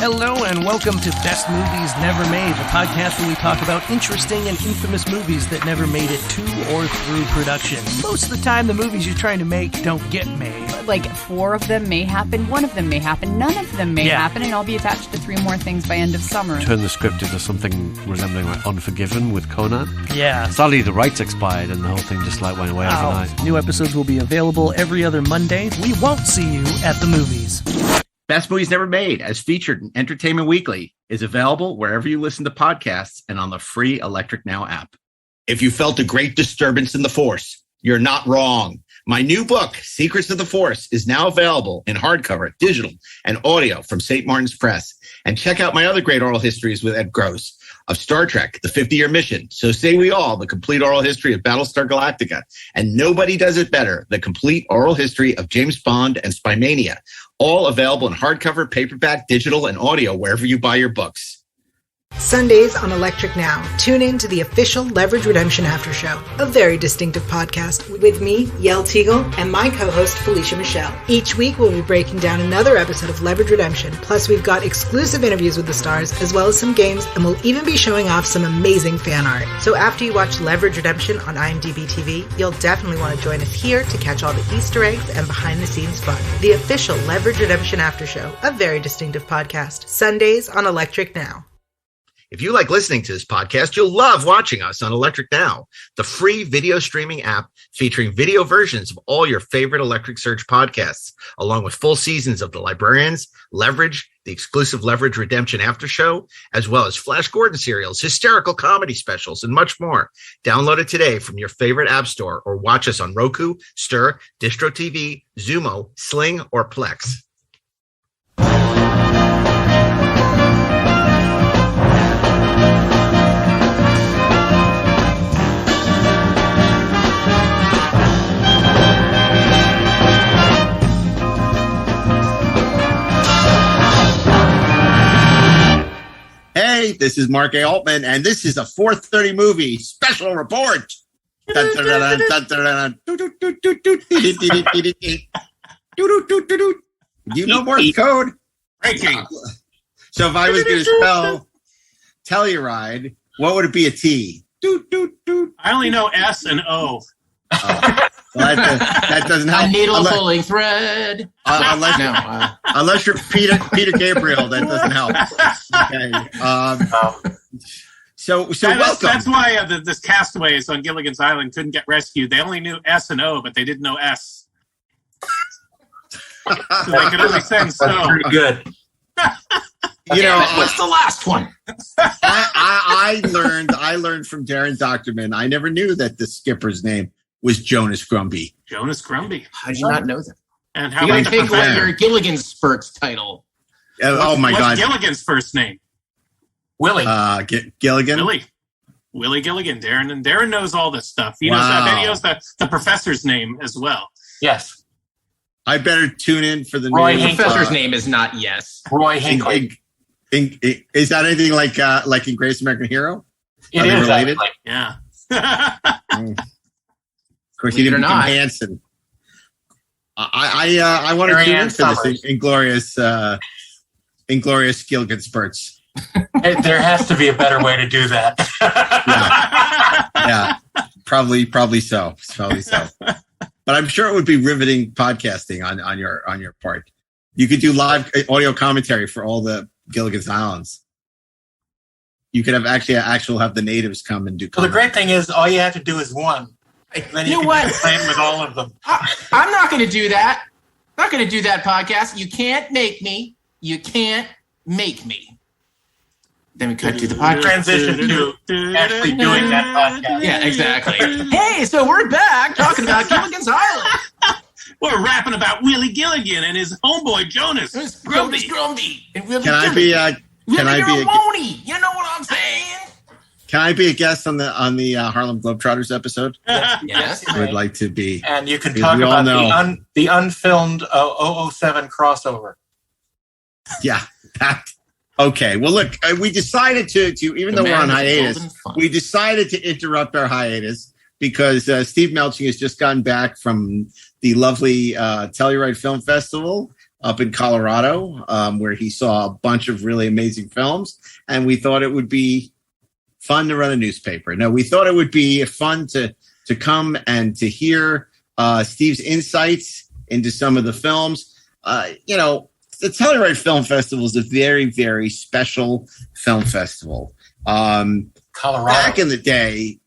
Hello and welcome to Best Movies Never Made, the podcast where we talk about interesting and infamous movies that never made it to or through production. Most of the time, the movies you're trying to make don't get made. Like 4 of them may happen, 1 of them may happen, none of them may happen, and I'll be attached to 3 more things by end of summer. Turn the script into something resembling like Unforgiven with Conan. Yeah. Sadly, the rights expired and the whole thing just like went away overnight. New episodes will be available every other Monday. We won't see you at the movies. Best Movies Never Made, as featured in Entertainment Weekly, is available wherever you listen to podcasts and on the free Electric Now app. If you felt a great disturbance in the Force, you're not wrong. My new book, Secrets of the Force, is now available in hardcover, digital, and audio from St. Martin's Press. And check out my other great oral histories with Ed Gross of Star Trek, The 50-Year Mission, So Say We All, the complete oral history of Battlestar Galactica. And nobody does it better, the complete oral history of James Bond and Spymania. All available in hardcover, paperback, digital, and audio wherever you buy your books. Sundays on Electric Now. Tune in to the official Leverage Redemption After Show, a very distinctive podcast with me, Yael Teagle, and my co-host, Felicia Michelle. Each week, we'll be breaking down another episode of Leverage Redemption. Plus, we've got exclusive interviews with the stars, as well as some games, and we'll even be showing off some amazing fan art. So after you watch Leverage Redemption on IMDb TV, you'll definitely want to join us here to catch all the Easter eggs and behind-the-scenes fun. The official Leverage Redemption After Show, a very distinctive podcast. Sundays on Electric Now. If you like listening to this podcast, you'll love watching us on Electric Now, the free video streaming app featuring video versions of all your favorite Electric Surge podcasts, along with full seasons of The Librarians, Leverage, the exclusive Leverage Redemption After Show, as well as Flash Gordon serials, hysterical comedy specials, and much more. Download it today from your favorite app store or watch us on Roku, Stir, Distro TV, Zumo, Sling, or Plex. Hey, this is Mark A. Altman, and this is a 4:30 movie special report. You know Morse code? Breaking. So if I was going to spell Telluride, what would it be a T? I only know S and O. Well, that doesn't help. A needle pulling thread. Unless you're Peter Gabriel, that doesn't help. Okay. So welcome. That's why this castaways on Gilligan's Island couldn't get rescued. They only knew S and O, but they didn't know S. So they could only send snow. That's pretty good. What's the last one? I learned from Darren Doctorman. I never knew that the skipper's name was Jonas Grumby. Jonas Grumby. How did you not know that? And how you about gotta think about your Gilligan's title? Oh my God! What's Gilligan's first name? Willie. Gilligan. Willie Gilligan. Darren knows all this stuff. He knows. I bet he knows the professor's name as well. Yes. I better tune in for the Roy Hinckley. Professor's name is not Yes. Roy Hinckley. Is that anything like in Greatest American Hero? It is related. Yeah. Of course, he didn't become Hanson. I want to tune in for this inglorious Gilligan's. There has to be a better way to do that. yeah, probably so. But I'm sure it would be riveting podcasting on your part. You could do live audio commentary for all the Gilligan's Islands. You could have have the natives come and do. Well, the great thing is, all you have to do is one. Then you know what? Play with all of them. I'm not going to do that. I'm not going to do that podcast. You can't make me. You can't make me. Then we cut to the podcast. Transition to actually doing that podcast. Yeah, exactly. Hey, so we're back talking about Gilligan's Island. We're rapping about Willie Gilligan and his homeboy Jonas Grumby. Can I be? You know what I'm saying? Can I be a guest on the Harlem Globetrotters episode? Yes, I would like to be. And you can talk about the unfilmed 007 crossover. Yeah. Okay. Well, look, we decided to even though we're on hiatus, we decided to interrupt our hiatus because Steve Melching has just gotten back from the lovely Telluride Film Festival up in Colorado, where he saw a bunch of really amazing films. And we thought it would be fun to run a newspaper. No, we thought it would be fun to come and to hear Steve's insights into some of the films. The Telluride Film Festival is a very, very special film festival. Colorado. Back in the day,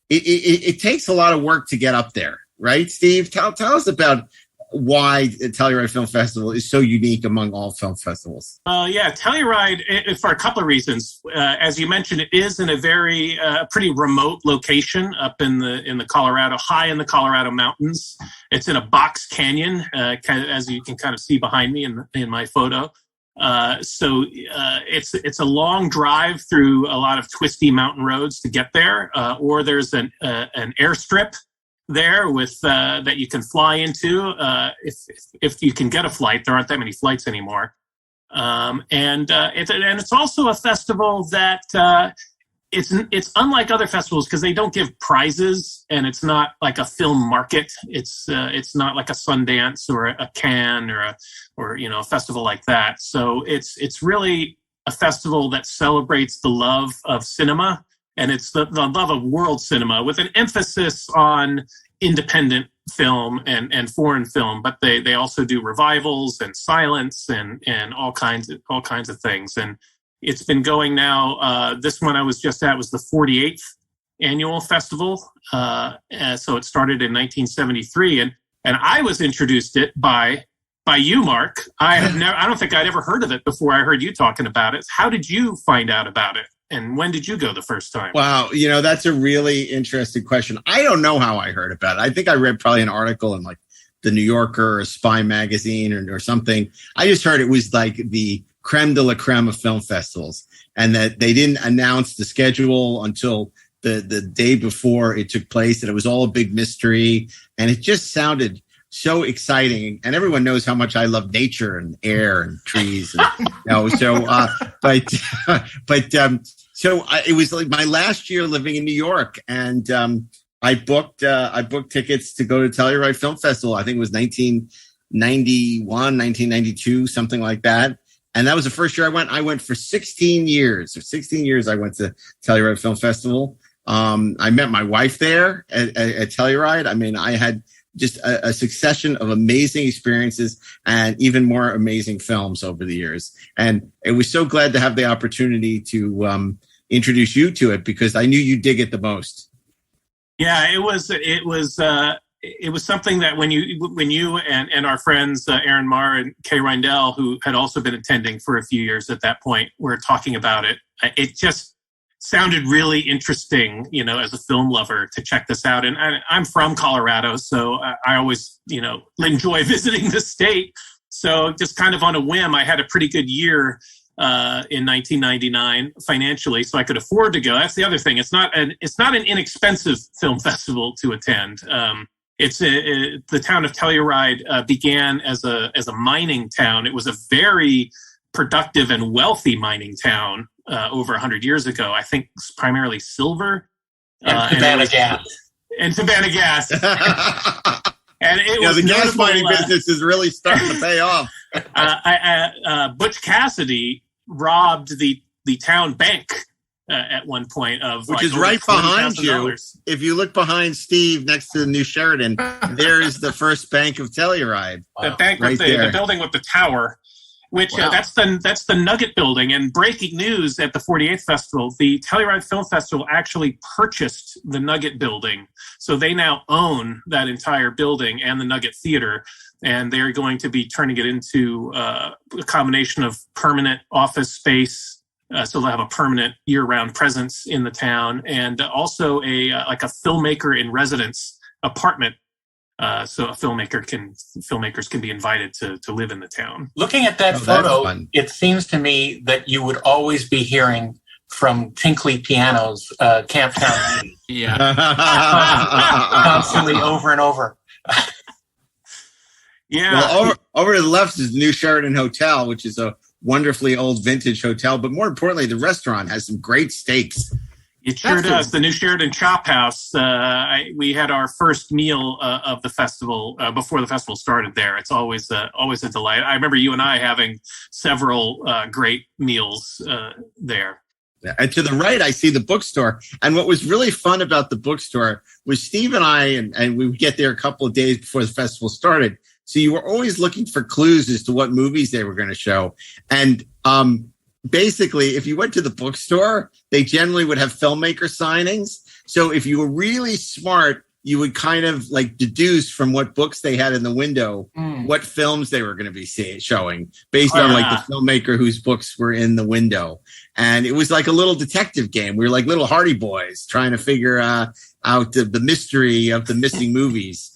it takes a lot of work to get up there, right, Steve? Tell us about why the Telluride Film Festival is so unique among all film festivals. Telluride, for a couple of reasons. As you mentioned, it is in a very pretty remote location up in the Colorado, high in the Colorado mountains. It's in a box canyon, as you can kind of see behind me in my photo. So it's a long drive through a lot of twisty mountain roads to get there, or there's an airstrip there with that you can fly into if you can get a flight. There aren't that many flights anymore, and it's also a festival that it's unlike other festivals because they don't give prizes, and it's not like a film market. It's not like a Sundance or a Cannes or a festival like that. So it's really a festival that celebrates the love of cinema. And it's the love of world cinema with an emphasis on independent film and foreign film, but they also do revivals and silence and all kinds of things. And it's been going now. This one I was just at was the 48th annual festival. So it started in 1973, and I was introduced it by you, Mark. I don't think I'd ever heard of it before I heard you talking about it. How did you find out about it? And when did you go the first time? Wow, that's a really interesting question. I don't know how I heard about it. I think I read probably an article in like the New Yorker or Spy magazine or something. I just heard it was like the creme de la creme of film festivals, and that they didn't announce the schedule until the day before it took place, and it was all a big mystery, and it just sounded so exciting. And everyone knows how much I love nature and air and trees. So it was like my last year living in New York, and I booked tickets to go to Telluride Film Festival. I think it was 1991, 1992, something like that. And that was the first year I went. I went for 16 years. For 16 years, I went to Telluride Film Festival. I met my wife there at Telluride. I mean, I had just a succession of amazing experiences and even more amazing films over the years. And it was so glad to have the opportunity to introduce you to it, because I knew you dig it the most. Yeah, it was something that when you and our friends Aaron Marr and Kay Reindell, who had also been attending for a few years at that point, were talking about it. It just sounded really interesting, as a film lover, to check this out. And I'm from Colorado, so I always, enjoy visiting the state. So just kind of on a whim, I had a pretty good year in 1999 financially, so I could afford to go. That's the other thing. It's not an inexpensive film festival to attend. The town of Telluride began as a mining town. It was a very productive and wealthy mining town over 100 years ago. I think primarily silver and Savannah gas. And Savannah gas. And it was the gas mining business is really starting to pay off. Butch Cassidy robbed the town bank at one point, which is right behind you. If you look behind Steve next to the new Sheridan, there is the first bank of Telluride. The bank right with the building with the tower. Which that's the Nugget Building. And breaking news at the 48th Festival, the Telluride Film Festival actually purchased the Nugget Building. So they now own that entire building and the Nugget Theater. And they're going to be turning it into a combination of permanent office space. So they'll have a permanent year-round presence in the town, and also a filmmaker in residence apartment. So filmmakers can be invited to live in the town. Looking at that photo, it seems to me that you would always be hearing from tinkly pianos, Camptown. Yeah. Constantly over and over. Yeah. Well, over to the left is the new Sheridan Hotel, which is a wonderfully old vintage hotel. But more importantly, the restaurant has some great steaks. It sure does. The new Sheridan Chop House. We had our first meal of the festival before the festival started there. It's always a delight. I remember you and I having several great meals there. And to the right, I see the bookstore. And what was really fun about the bookstore was Steve and I, and we would get there a couple of days before the festival started. So you were always looking for clues as to what movies they were going to show. And basically, if you went to the bookstore, they generally would have filmmaker signings. So if you were really smart, you would kind of like deduce from what books they had in the window, what films they were going to be showing based on like the filmmaker whose books were in the window. And it was like a little detective game. We were like little Hardy Boys trying to figure out the mystery of the missing movies.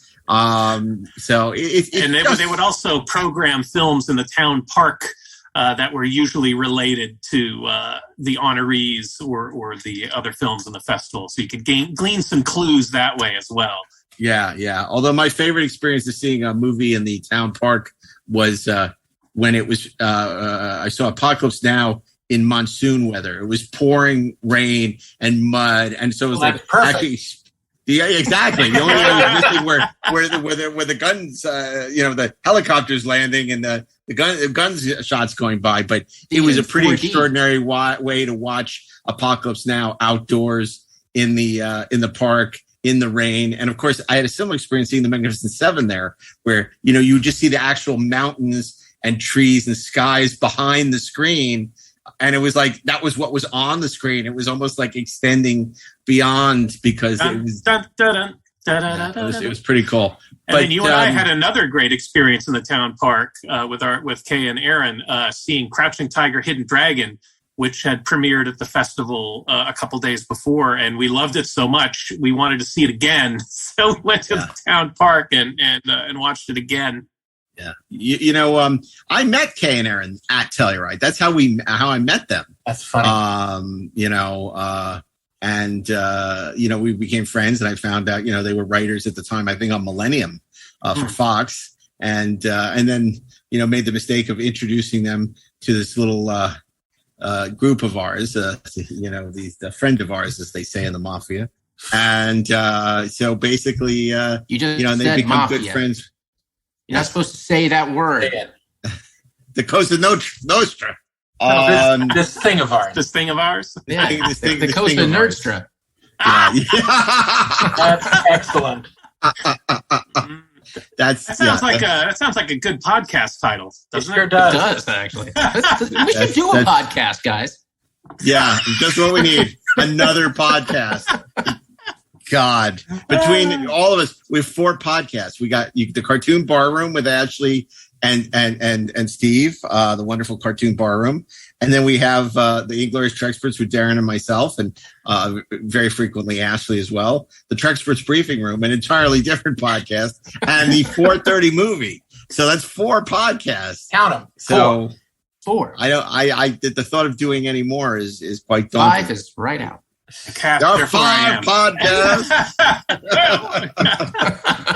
So they would also program films in the town park that were usually related to the honorees or the other films in the festival. So you could glean some clues that way as well. Yeah. Although my favorite experience of seeing a movie in the town park was when it was, I saw Apocalypse Now in monsoon weather. It was pouring rain and mud. And so it was like actually... Yeah, exactly. The only thing I was missing where the guns, the helicopters landing and the guns shots going by. But it was a pretty 4D. Extraordinary way to watch Apocalypse Now outdoors in the park in the rain. And of course, I had a similar experience seeing The Magnificent Seven there, where you would just see the actual mountains and trees and skies behind the screen. And it was like, that was what was on the screen. It was almost like extending beyond because it was pretty cool. And then you and I had another great experience in the town park with Kay and Aaron seeing Crouching Tiger, Hidden Dragon, which had premiered at the festival a couple days before. And we loved it so much, we wanted to see it again. So we went to the town park and watched it again. Yeah, I met Kay and Aaron at Telluride. That's how I met them. That's funny. We became friends, and I found out they were writers at the time. I think on Millennium for Fox, and then made the mistake of introducing them to this little group of ours. The friend of ours, as they say in the mafia, and so basically, and they become good friends. You're not supposed to say that word. The Cosa Nostra. This thing of ours. This thing of ours? Yeah. The Cosa Nostra. That's excellent. That sounds like a good podcast title, doesn't it? Sure does. It does, actually. We should do a podcast, guys. Yeah, that's what we need. Another podcast. God, between all of us, we have 4 podcasts. We got the Cartoon Bar Room with Ashley and Steve, the wonderful Cartoon Bar Room, and then we have the Inglorious Treksperts with Darren and myself, and very frequently Ashley as well. The Treksperts Briefing Room, an entirely different podcast, and the 4:30 movie. So that's 4 podcasts. Count them. So 4. I the thought of doing any more is quite daunting. 5 is right out. There are 5 podcasts.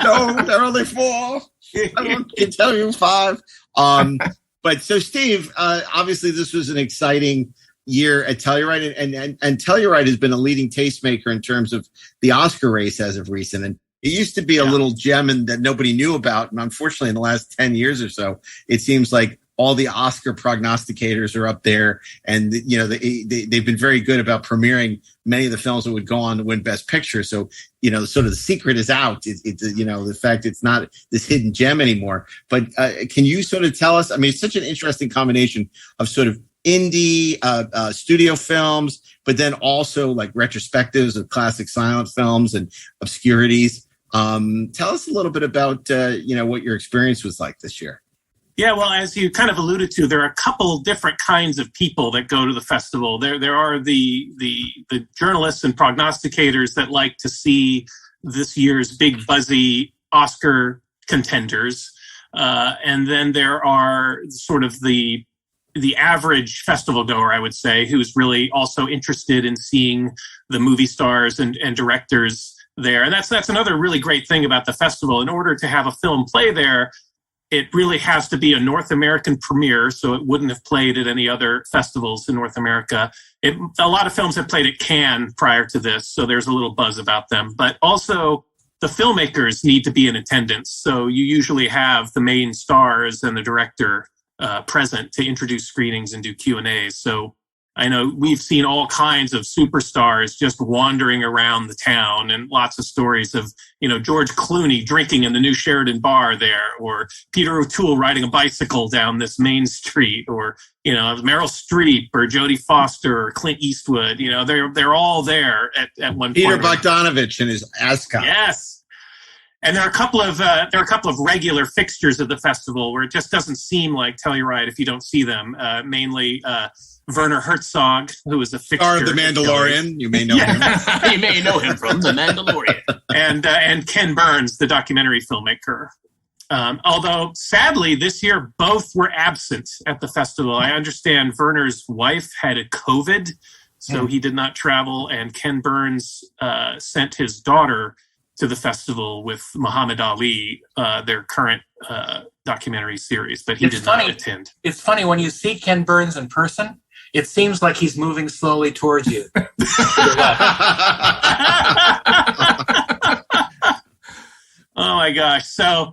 No, there are only 4. I can tell you 5. But so Steve, obviously this was an exciting year at Telluride, and Telluride has been a leading tastemaker in terms of the Oscar race as of recent. And it used to be a little gem that nobody knew about, and unfortunately, in the last 10 years or so, it seems like all the Oscar prognosticators are up there, and they've been very good about premiering many of the films that would go on to win Best Picture. So sort of the secret is out. It's the fact it's not this hidden gem anymore. But can you sort of tell us? I mean, it's such an interesting combination of sort of indie studio films, but then also like retrospectives of classic silent films and obscurities. Tell us a little bit about what your experience was like this year. Yeah, well, as you kind of alluded to, there are a couple different kinds of people that go to the festival. There are the journalists and prognosticators that like to see this year's big buzzy Oscar contenders, and then there are sort of the average festival goer, I would say, who's really also interested in seeing the movie stars and directors there. And that's another really great thing about the festival. In order to have a film play there, it really has to be a North American premiere, so it wouldn't have played at any other festivals in North America. A lot of films have played at Cannes prior to this, so there's a little buzz about them. But also, the filmmakers need to be in attendance, so you usually have the main stars and the director present to introduce screenings and do Q&As. So I know we've seen all kinds of superstars just wandering around the town, and lots of stories of, George Clooney drinking in the new Sheridan bar there, or Peter O'Toole riding a bicycle down this main street, or, Meryl Streep or Jodie Foster or Clint Eastwood. They're all there at one Peter point. Peter Bogdanovich and his ascot. Yes. And there are a couple of regular fixtures of the festival where it just doesn't seem like Telluride if you don't see them. Mainly Werner Herzog, who is a fixture. Star of The Mandalorian. You may know him. You may know him from The Mandalorian. And Ken Burns, the documentary filmmaker. Although, sadly, this year, both were absent at the festival. I understand Werner's wife had a COVID, so he did not travel. And Ken Burns sent his daughter to the festival with Muhammad Ali, their current documentary series, but he did not attend. It's funny, when you see Ken Burns in person, it seems like he's moving slowly towards you. Oh my gosh! So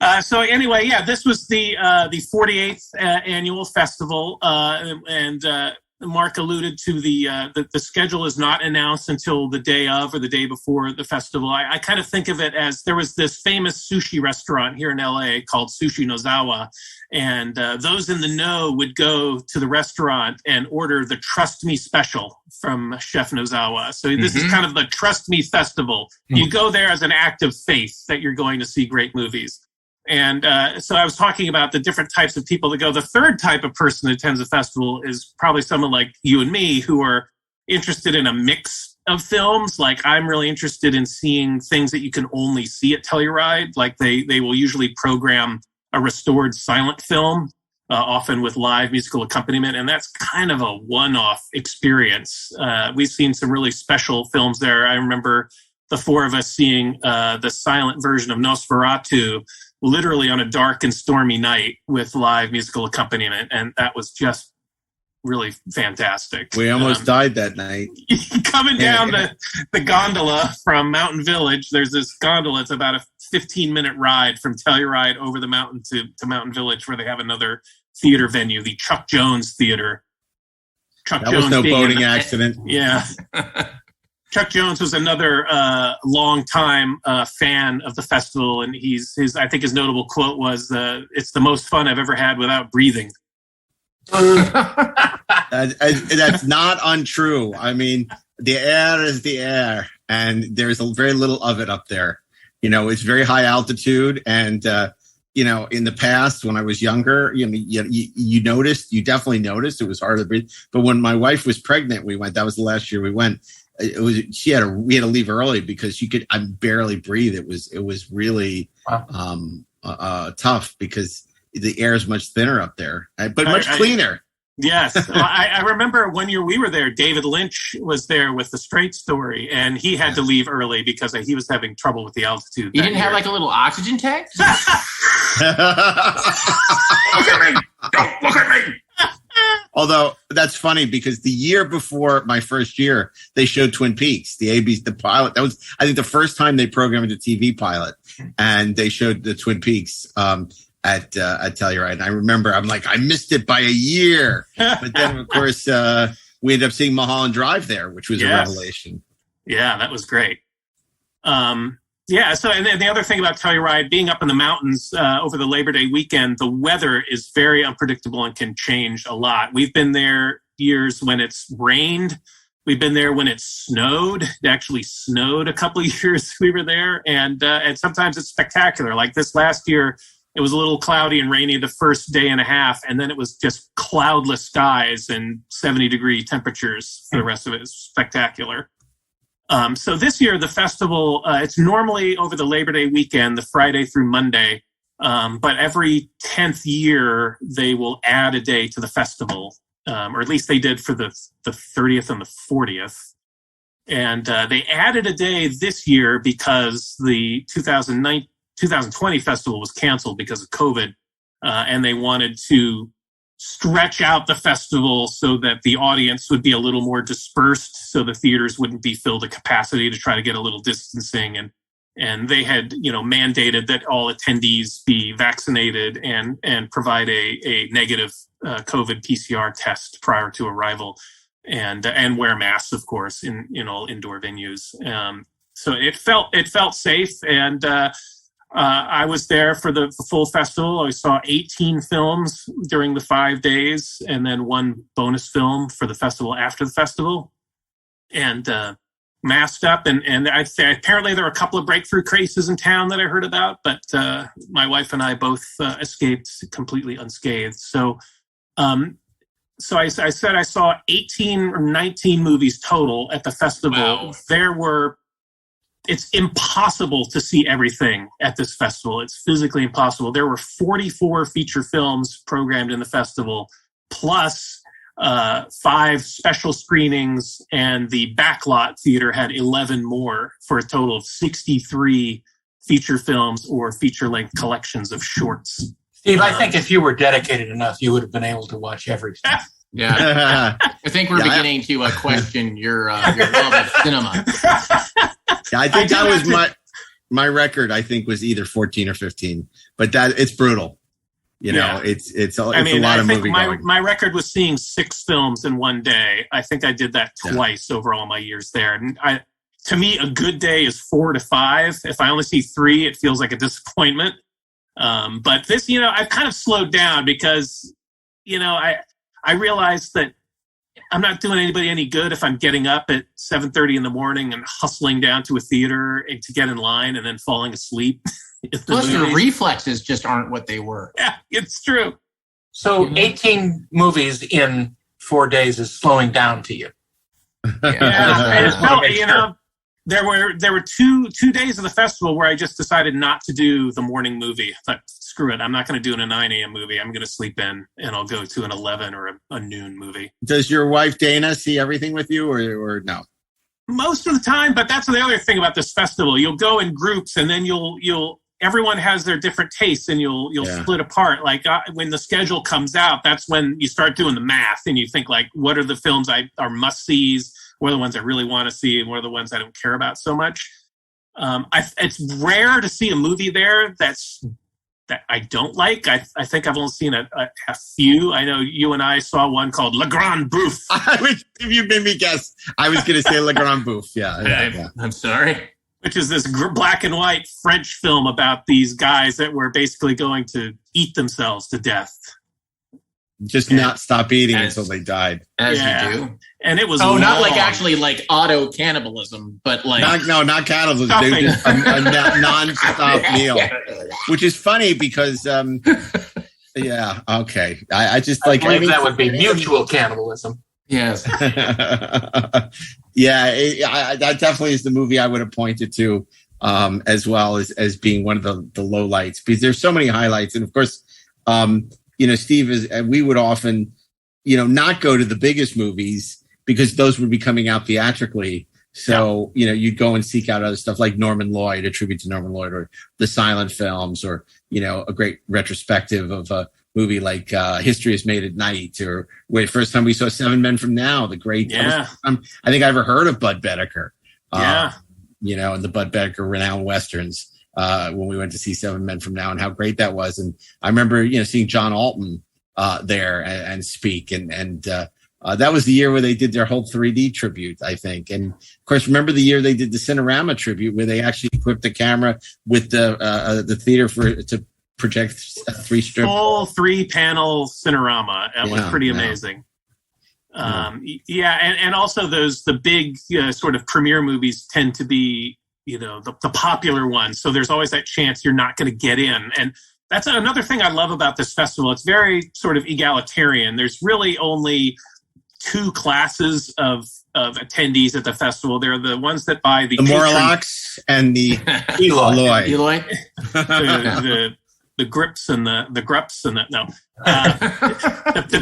anyway, yeah, this was the 48th annual festival, and Mark alluded to the schedule is not announced until the day of or the day before the festival. I kind of think of it as there was this famous sushi restaurant here in LA called Sushi Nozawa, and those in the know would go to the restaurant and order the Trust Me special from Chef Nozawa. So this is kind of the Trust Me festival. You go there as an act of faith that you're going to see great movies. And so I was talking about the different types of people that go. The third type of person that attends a festival is probably someone like you and me, who are interested in a mix of films. Like, I'm really interested in seeing things that you can only see at Telluride. Like they will usually program a restored silent film, often with live musical accompaniment. And that's kind of a one-off experience. We've seen some really special films there. I remember the four of us seeing the silent version of Nosferatu literally on a dark and stormy night with live musical accompaniment. And that was just really fantastic. We almost died that night. Coming down the gondola from Mountain Village, there's this gondola. It's about a 15-minute ride from Telluride over the mountain to Mountain Village, where they have another theater venue, the Chuck Jones Theater. That was no boating accident. Yeah. Chuck Jones was another long-time fan of the festival, and I think his notable quote was, "It's the most fun I've ever had without breathing." That's not untrue. I mean, the air is the air, and there's very little of it up there. It's very high altitude, and in the past when I was younger, you definitely noticed it was hard to breathe. But when my wife was pregnant, we went. That was the last year we went. We had to leave early because I barely breathe. It was really tough because the air is much thinner up there, but much cleaner. Yes. I remember one year we were there, David Lynch was there with The Straight Story, and he had to leave early because he was having trouble with the altitude. You didn't have like a little oxygen tank? Look at me! Don't look at me! Although that's funny because the year before my first year, they showed Twin Peaks, the pilot. That was, I think, the first time they programmed a TV pilot, and they showed the Twin Peaks at Telluride. And I remember, I'm like, I missed it by a year. But then, of course, we ended up seeing Mulholland Drive there, which was a revelation. Yeah, that was great. So and the other thing about Telluride, being up in the mountains over the Labor Day weekend, the weather is very unpredictable and can change a lot. We've been there years when it's rained. We've been there when it snowed. It actually snowed a couple of years we were there. And sometimes it's spectacular. Like this last year, it was a little cloudy and rainy the first day and a half, and then it was just cloudless skies and 70-degree temperatures for the rest of it. It's spectacular. So this year, the festival, it's normally over the Labor Day weekend, the Friday through Monday, but every 10th year, they will add a day to the festival, or at least they did for the 30th and the 40th. And they added a day this year because the 2020 festival was canceled because of COVID, and they wanted to stretch out the festival so that the audience would be a little more dispersed, so the theaters wouldn't be filled to capacity, to try to get a little distancing. And they had, mandated that all attendees be vaccinated and provide a negative COVID PCR test prior to arrival, and wear masks, of course, in all indoor venues. So it felt safe, and I was there for the full festival. I saw 18 films during the 5 days, and then one bonus film for the festival after the festival, and masked up. And I'd say apparently there were a couple of breakthrough cases in town that I heard about, but my wife and I both escaped completely unscathed. So I said I saw 18 or 19 movies total at the festival. Wow. It's impossible to see everything at this festival. It's physically impossible. There were 44 feature films programmed in the festival, plus 5 special screenings, and the backlot theater had 11 more, for a total of 63 feature films or feature-length collections of shorts. Steve, I think if you were dedicated enough, you would have been able to watch everything. Yeah, I think we're beginning to question your love of cinema. Yeah, I think that was my record. I think was either 14 or 15, but it's brutal. It's a lot of movie going. My record was seeing 6 films in one day. I think I did that twice over all my years there. And to me, a good day is 4 to 5. If I only see 3, it feels like a disappointment. But this, I've kind of slowed down because, I realized that I'm not doing anybody any good if I'm getting up at 7:30 in the morning and hustling down to a theater to get in line and then falling asleep. Plus, your reflexes just aren't what they were. Yeah, it's true. So 18 movies in 4 days is slowing down to you. Yeah, there were two days of the festival where I just decided not to do the morning movie. I thought, screw it, I'm not going to do a 9 a.m. movie. I'm going to sleep in, and I'll go to an 11 or a noon movie. Does your wife Dana see everything with you, or no? Most of the time, but that's the other thing about this festival. You'll go in groups, and then everyone has their different tastes, and you'll split apart. Like when the schedule comes out, that's when you start doing the math, and you think like, what are the films are must-sees? What are the ones I really want to see, and what are the ones I don't care about so much? It's rare to see a movie there that I don't like. I think I've only seen a few. I know you and I saw one called Le Grand Bouffe. If you made me guess, I was going to say Le Grand Bouffe. Yeah. I'm sorry. Which is this black and white French film about these guys that were basically going to eat themselves to death. Just not stop eating until they died. As you do. And it was not like actually like auto cannibalism, but like not cannibalism. They just a non-stop meal, which is funny because okay. I just like that would be mutual cannibalism. Yes. That definitely is the movie I would have pointed to, as well as being one of the low lights, because there's so many highlights, and of course, Steve we would often, not go to the biggest movies because those would be coming out theatrically. So, you'd go and seek out other stuff like Norman Lloyd, a tribute to Norman Lloyd, or the silent films, or, a great retrospective of a movie like History is Made at Night, or first time we saw Seven Men from Now, the great, I think I ever heard of Bud Boetticher, and the Bud Boetticher renowned Westerns. When we went to see Seven Men from Now, and how great that was. And I remember, seeing John Altman there and speak. And that was the year where they did their whole 3D tribute, I think. And of course, remember the year they did the Cinerama tribute, where they actually equipped the camera with the theater to project 3-strip. Full 3-panel Cinerama. That was pretty amazing. And also the big sort of premiere movies tend to be, the popular ones. So there's always that chance you're not going to get in. And that's another thing I love about this festival. It's very sort of egalitarian. There's really only 2 classes of attendees at the festival. They're the ones that buy the Morlocks and the Eloy. The grips and the grups and the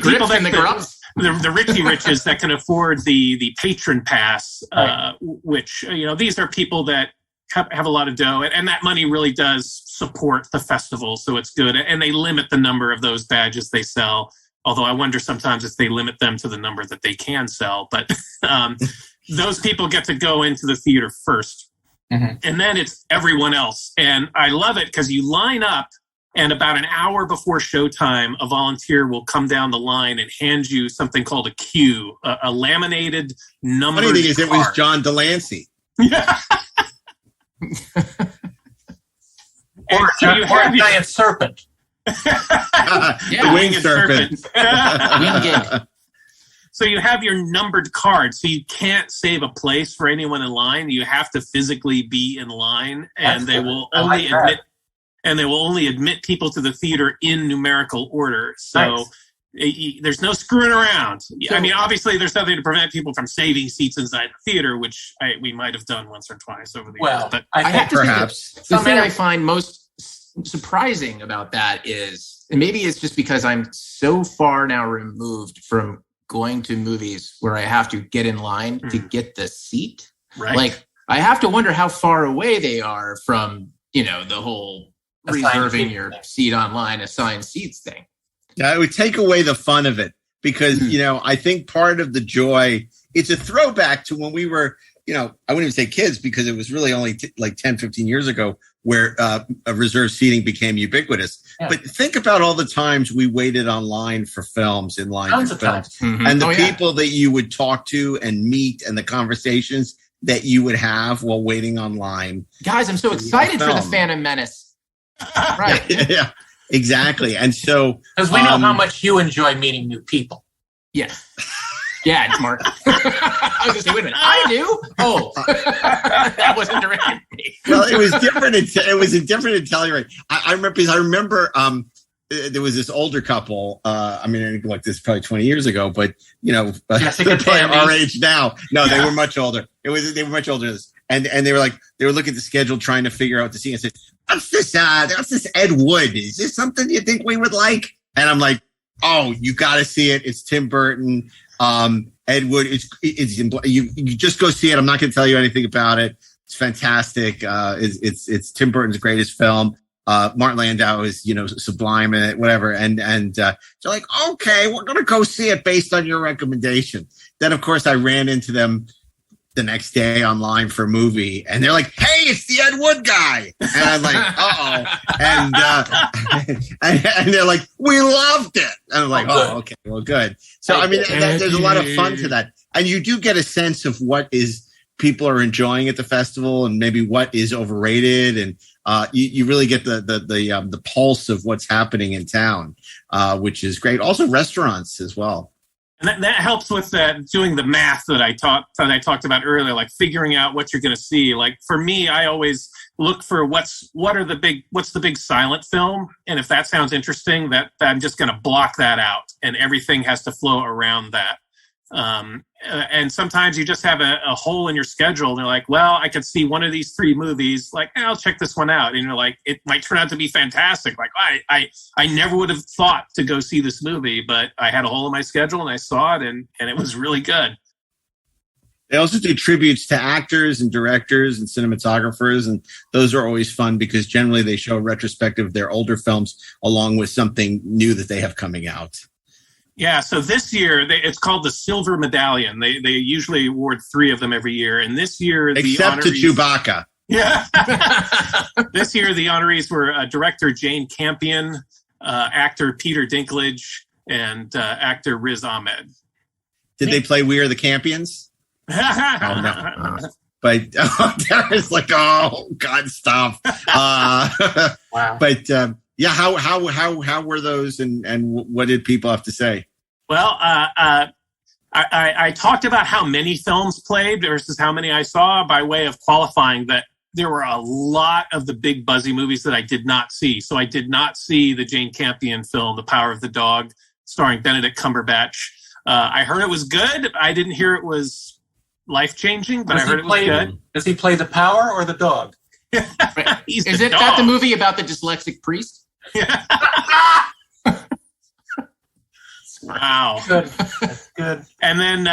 people that the grups. The Richie Riches that can afford the patron pass, which, these are people that have a lot of dough, and that money really does support the festival, so it's good. And they limit the number of those badges they sell. Although I wonder sometimes if they limit them to the number that they can sell. But those people get to go into the theater first. Mm-hmm. And then it's everyone else. And I love it because you line up, and about an hour before showtime, a volunteer will come down the line and hand you something called a cue, a laminated numbered Funny thing is, card. it was John Delancey. Yeah. Or a giant serpent. The winged serpent. So you have your numbered card, so you can't save a place for anyone in line. You have to physically be in line, and they will only admit people to the theater in numerical order. So there's no screwing around. I mean, obviously, there's nothing to prevent people from saving seats inside the theater, which we might have done once or twice over the years. But I have to perhaps the thing I find most surprising about that is, and maybe it's just because I'm so far now removed from going to movies where I have to get in line to get the seat. Right. Like, I have to wonder how far away they are from, the whole reserving your seat online, assigned seats thing. Yeah, it would take away the fun of it because, I think part of the joy, it's a throwback to when we were, I wouldn't even say kids because it was really only like 10, 15 years ago where reserved seating became ubiquitous. Yeah. But think about all the times we waited online for films, in line for films. Mm-hmm. And the people that you would talk to and meet and the conversations that you would have while waiting online. Guys, I'm so excited for The Phantom Menace. Right. Yeah, exactly. And so... Because we know how much you enjoy meeting new people. Yeah. Yeah, Mark. I was going to say, wait a minute. I do? Oh. That wasn't directed at me. Well, it was different. It was different in Telluride. I remember there was this older couple. I think like this probably 20 years ago, but, they're probably our age now. No, they were much older. They were much older. And they were looking at the schedule trying to figure out what to see. And said, what's this Ed Wood? Is this something you think we would like? And I'm like, oh, you got to see it. It's Tim Burton. Ed Wood, you just go see it. I'm not going to tell you anything about it. It's fantastic. It's Tim Burton's greatest film. Martin Landau is, sublime in it, whatever. And they're like, okay, we're going to go see it based on your recommendation. Then, of course, I ran into them the next day online for a movie, and they're like, hey, it's the Ed Wood guy. And I'm like, and they're like, we loved it. And I'm like, okay, well, good. So, there's a lot of fun to that. And you do get a sense of what people are enjoying at the festival and maybe what is overrated. And you really get the pulse of what's happening in town, which is great. Also restaurants as well. And that helps with doing the math that I talked about earlier, like figuring out what you're going to see. Like for me, I always look for what's the big silent film, and if that sounds interesting, that I'm just going to block that out, and everything has to flow around that. And sometimes you just have a hole in your schedule. And they're like, well, I could see one of these 3 movies. Like, I'll check this one out. And you're like, it might turn out to be fantastic. Like, I never would have thought to go see this movie, but I had a hole in my schedule and I saw it, and it was really good. They also do tributes to actors and directors and cinematographers, and those are always fun because generally they show a retrospective of their older films along with something new that they have coming out. Yeah, so this year, it's called the Silver Medallion. They usually award 3 of them every year. And this year, except to Chewbacca. Yeah. This year, the honorees were director Jane Campion, actor Peter Dinklage, and actor Riz Ahmed. Did they play We Are the Campions? Oh, no. But Darren's like, oh, God, stop. Wow. But, yeah, how were those, and what did people have to say? Well, I talked about how many films played versus how many I saw by way of qualifying that there were a lot of the big buzzy movies that I did not see. So I did not see the Jane Campion film, The Power of the Dog, starring Benedict Cumberbatch. I heard it was good. I didn't hear it was life-changing, but I heard it was good. Does he play the power or the dog? Is that the movie about the dyslexic priest? Wow. Good. Good. And then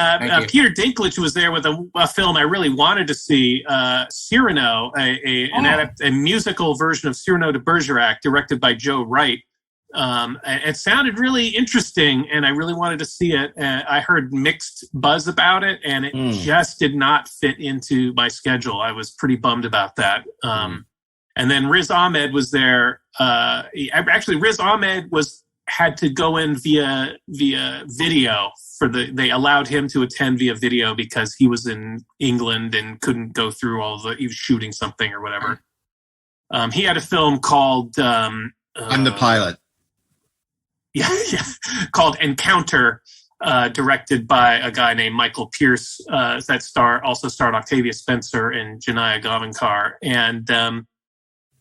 Peter Dinklage was there with a film I really wanted to see, Cyrano, a musical version of Cyrano de Bergerac, directed by Joe Wright. It sounded really interesting, and I really wanted to see it. I heard mixed buzz about it, and it just did not fit into my schedule. I was pretty bummed about that. And then Riz Ahmed was there. Riz Ahmed had to go in via video they allowed him to attend via video because he was in England and couldn't go through he was shooting something or whatever. He had a film called I'm the Pilot. Yeah, called Encounter, directed by a guy named Michael Pierce, that also starred Octavia Spencer and Janaya Gavankar. And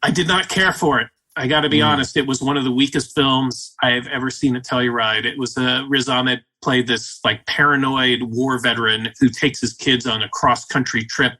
I did not care for it. I got to be honest. It was one of the weakest films I have ever seen at Telluride. It was Riz Ahmed played this like paranoid war veteran who takes his kids on a cross-country trip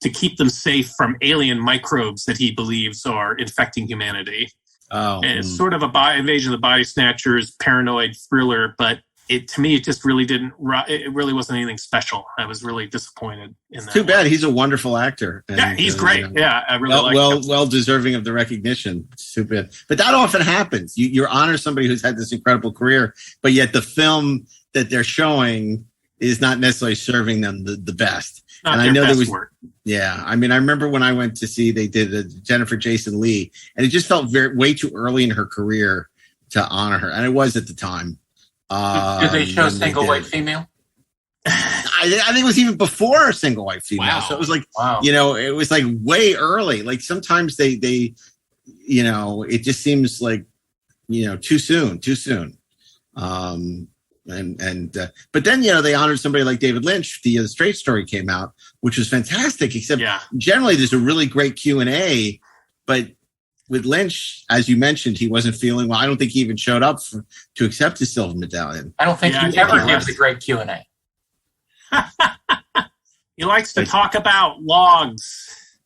to keep them safe from alien microbes that he believes are infecting humanity. And it's sort of a Invasion of the Body Snatchers paranoid thriller, but to me, it just really it really wasn't anything special. I was really disappointed in that. Too bad. He's a wonderful actor. And, yeah, he's great. Yeah, I really like him. Well deserving of the recognition. Too bad. But that often happens. You honor somebody who's had this incredible career, but yet the film that they're showing is not necessarily serving them the best. Not and I know there was work. Yeah. I mean, I remember when I went to see they did Jennifer Jason Leigh, and it just felt way too early in her career to honor her, and it was at the time. Did they show single white female? I think it was even before single white female. Wow. So it was like, it was like way early. Like sometimes they, it just seems like, too soon. But then, they honored somebody like David Lynch. The Straight Story came out, which was fantastic, except generally there's a really great Q&A, but with Lynch, as you mentioned, he wasn't feeling well. I don't think he even showed up to accept his silver medallion. I don't think he ever gives a great Q&A. He likes to talk about logs.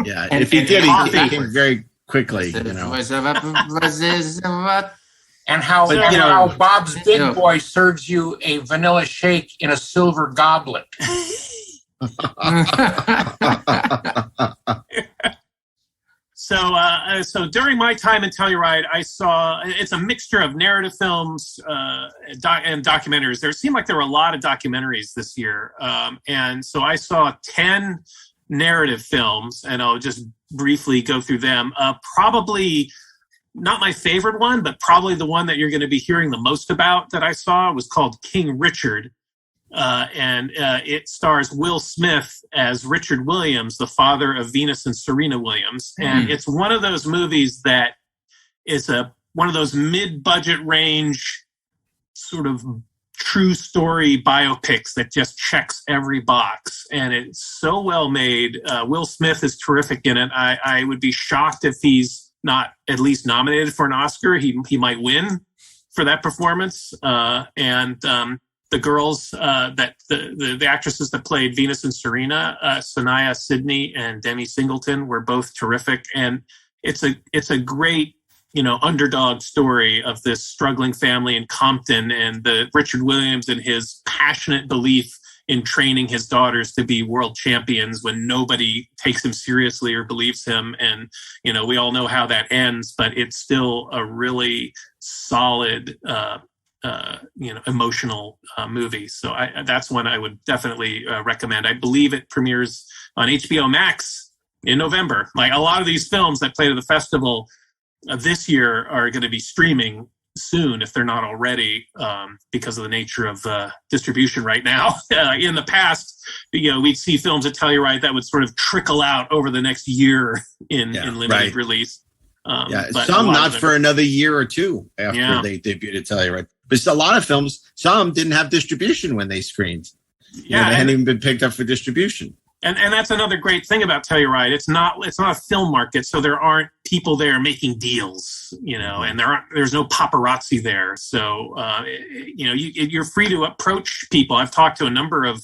Yeah, if he did, he came very quickly. And how Bob's Big Boy serves you a vanilla shake in a silver goblet. So during my time in Telluride, I saw it's a mixture of narrative films and documentaries. There seemed like there were a lot of documentaries this year, and so I saw 10 narrative films, and I'll just briefly go through them. Probably not my favorite one, but probably the one that you're going to be hearing the most about that I saw was called King Richard. And it stars Will Smith as Richard Williams, the father of Venus and Serena Williams. And it's one of those movies that is one of those mid-budget range sort of true story biopics that just checks every box. And it's so well made. Will Smith is terrific in it. I would be shocked if he's not at least nominated for an Oscar. He might win for that performance. The girls the actresses that played Venus and Serena, Sanaya Sidney and Demi Singleton, were both terrific. And it's a great, underdog story of this struggling family in Compton, and Richard Williams and his passionate belief in training his daughters to be world champions when nobody takes him seriously or believes him. And, we all know how that ends, but it's still a really solid, emotional movie. So that's one I would definitely recommend. I believe it premieres on HBO Max in November. Like a lot of these films that played at the festival this year are going to be streaming soon, if they're not already, because of the nature of distribution right now. In the past, we'd see films at Telluride that would sort of trickle out over the next year in limited release. Some not for another year or two after they debuted at Telluride. But a lot of films, some didn't have distribution when they screened. They hadn't even been picked up for distribution. And that's another great thing about Telluride. It's not a film market, so there aren't people there making deals, and there's no paparazzi there. So you're free to approach people. I've talked to a number of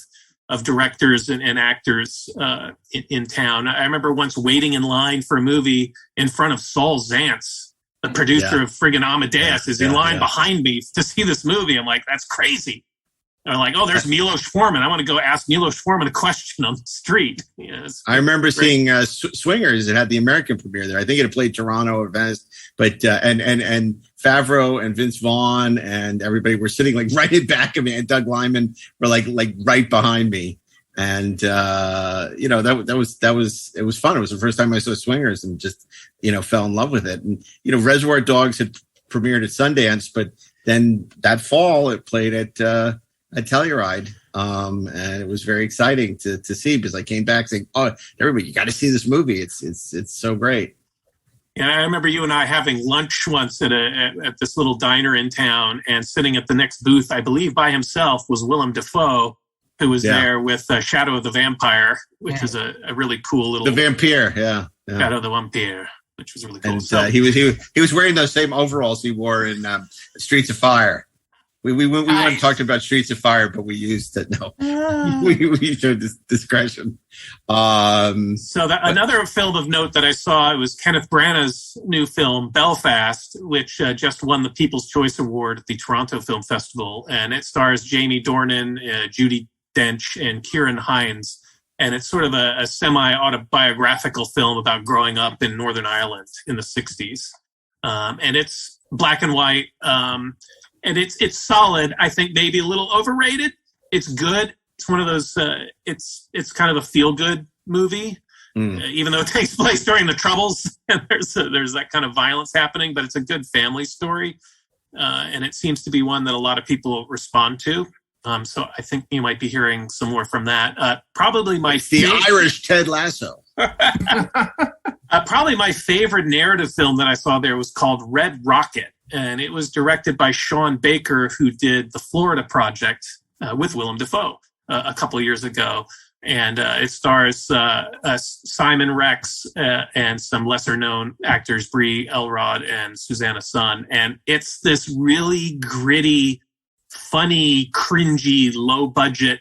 directors and actors in town. I remember once waiting in line for a movie in front of Saul Zaentz, the producer of friggin' Amadeus, is in line behind me to see this movie. I'm like, that's crazy. They're like, oh, there's Milos Forman. I want to go ask Milos Forman a question on the street. I remember seeing Swingers. It had the American premiere there. I think it had played Toronto or Venice, but and Favreau and Vince Vaughn and everybody were sitting like right in back of me, and Doug Liman were like right behind me. And that was fun. It was the first time I saw Swingers and just fell in love with it. And Reservoir Dogs had premiered at Sundance, but then that fall it played at Telluride, and it was very exciting to see, because I came back saying, "Oh, everybody, you got to see this movie! It's so great." Yeah, I remember you and I having lunch once at this little diner in town, and sitting at the next booth, I believe by himself, was Willem Dafoe, who was there with Shadow of the Vampire, which is a really cool little... The Vampire, yeah. Shadow of the Vampire, which was really cool. And he was wearing those same overalls he wore in Streets of Fire. We went and talked about Streets of Fire, but we used it. No, we showed discretion. Another film of note that I saw, it was Kenneth Branagh's new film, Belfast, which just won the People's Choice Award at the Toronto Film Festival. And it stars Jamie Dornan, Judi Dench, and Ciarán Hinds. And it's sort of a semi-autobiographical film about growing up in Northern Ireland in the 60s. And it's black and white. And it's solid. I think maybe a little overrated. It's good. It's one of those. It's kind of a feel-good movie, even though it takes place during the Troubles and there's that kind of violence happening. But it's a good family story, and it seems to be one that a lot of people respond to. So I think you might be hearing some more from that. Probably the Irish Ted Lasso. Probably my favorite narrative film that I saw there was called Red Rocket. And it was directed by Sean Baker, who did The Florida Project with Willem Dafoe a couple of years ago. And it stars Simon Rex and some lesser-known actors, Brie Elrod and Susanna Sun. And it's this really gritty, funny, cringy, low-budget,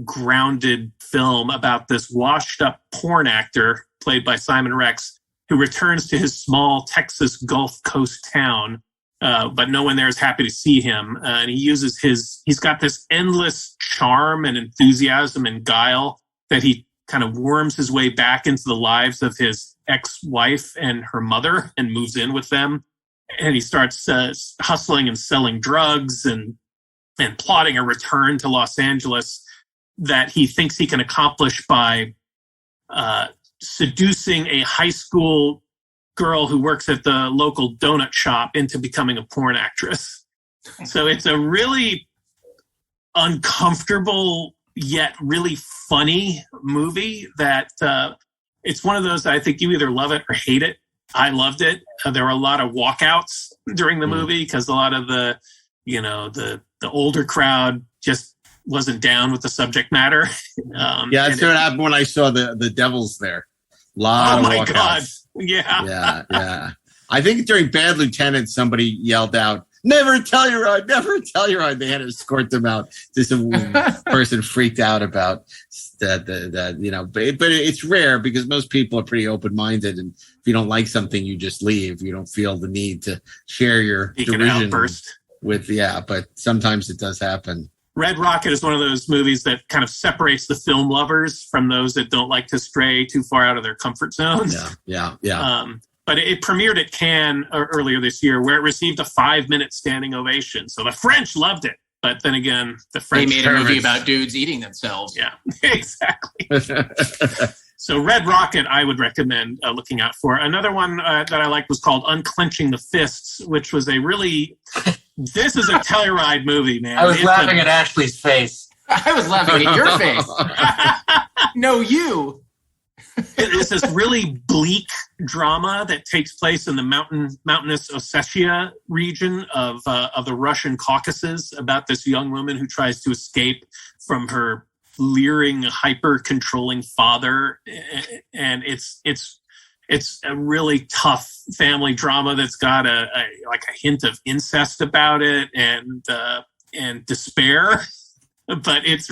grounded film about this washed-up porn actor played by Simon Rex, who returns to his small Texas Gulf Coast town. But no one there is happy to see him. And he's got this endless charm and enthusiasm and guile that he kind of worms his way back into the lives of his ex-wife and her mother and moves in with them. And he starts hustling and selling drugs and plotting a return to Los Angeles that he thinks he can accomplish by seducing a high school girl who works at the local donut shop into becoming a porn actress. So it's a really uncomfortable yet really funny movie that it's one of those that I think you either love it or hate it. I loved it. There were a lot of walkouts during the movie because a lot of the older crowd just wasn't down with the subject matter. That's what happened when I saw the Devils there. A lot of walkouts. God. Yeah. I think during Bad Lieutenant, somebody yelled out, "Never Telluride, never Telluride." They had to escort them out. Just a person freaked out about that. But it's rare because most people are pretty open-minded, and if you don't like something, you just leave. You don't feel the need to share your derision with. But sometimes it does happen. Red Rocket is one of those movies that kind of separates the film lovers from those that don't like to stray too far out of their comfort zones. Yeah. But it premiered at Cannes earlier this year, where it received a 5-minute standing ovation. So the French loved it. But then again, the French... They made a movie about dudes eating themselves. Yeah, exactly. So Red Rocket, I would recommend looking out for. Another one that I liked was called Unclenching the Fists, which was a really... This is a Telluride movie, man. I was laughing at Ashley's face. I was laughing at your face. No, you. It's this really bleak drama that takes place in the mountainous Ossetia region of the Russian Caucasus about this young woman who tries to escape from her leering, hyper-controlling father. And it's a really tough family drama that's got a hint of incest about it and despair, but it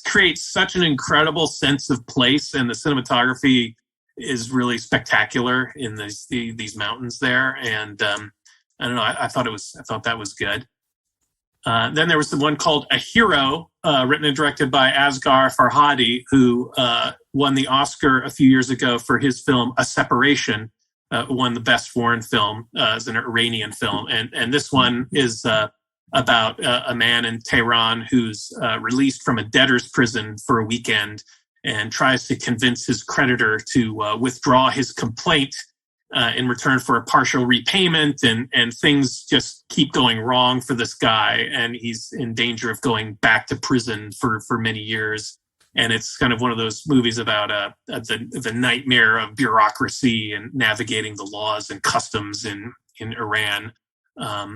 creates such an incredible sense of place, and the cinematography is really spectacular in these mountains there. And I don't know, I thought that was good. Then there was the one called A Hero, written and directed by Asghar Farhadi, who won the Oscar a few years ago for his film A Separation, won the best foreign film as an Iranian film. And this one is about a man in Tehran who's released from a debtor's prison for a weekend and tries to convince his creditor to withdraw his complaint in return for a partial repayment, and things just keep going wrong for this guy, and he's in danger of going back to prison for many years. And it's kind of one of those movies about the nightmare of bureaucracy and navigating the laws and customs in Iran.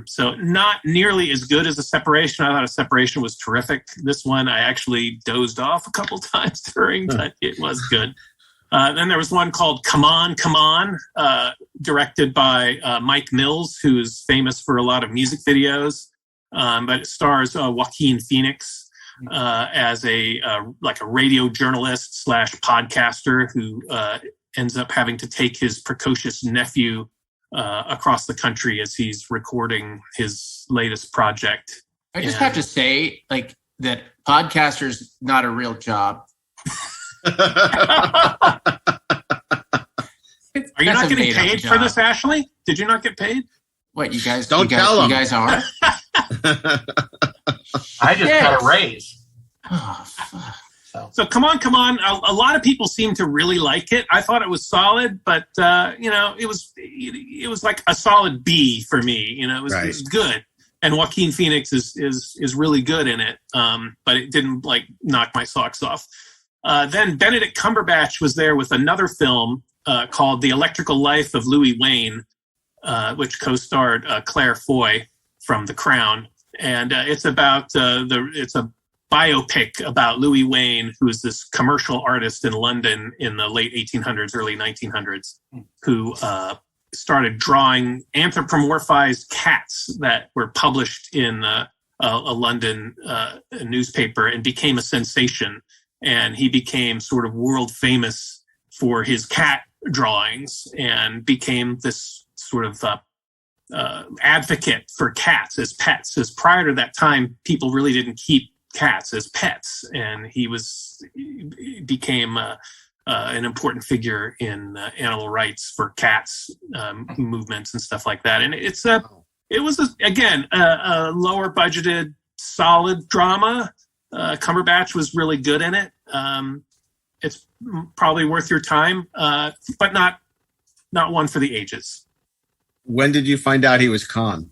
So not nearly as good as A Separation. I thought A Separation was terrific. This one I actually dozed off a couple times during, but it was good. Then there was one called Come On, Come On, directed by Mike Mills, who is famous for a lot of music videos, but it stars Joaquin Phoenix as a radio journalist / podcaster who ends up having to take his precocious nephew across the country as he's recording his latest project. I just have to say, that podcaster's not a real job. Are you not getting paid for this, Ashley? Did you not get paid? What, you guys don't tell them. You guys are? I just got a raise. Oh, fuck. So come on. A lot of people seem to really like it. I thought it was solid, but it was like a solid B for me. It was good. And Joaquin Phoenix is really good in it, but it didn't knock my socks off. Then Benedict Cumberbatch was there with another film called The Electrical Life of Louis Wayne, which co-starred Claire Foy from The Crown, and it's about it's a biopic about Louis Wayne, who is this commercial artist in London in the late 1800s, early 1900s, who started drawing anthropomorphized cats that were published in a London newspaper and became a sensation. And he became sort of world famous for his cat drawings and became this sort of advocate for cats as pets. As prior to that time, people really didn't keep cats as pets, and he became an important figure in animal rights for cats movements and stuff like that. And it was a lower budgeted, solid drama. Cumberbatch was really good in it. It's probably worth your time, but not one for the ages. When did you find out he was Khan?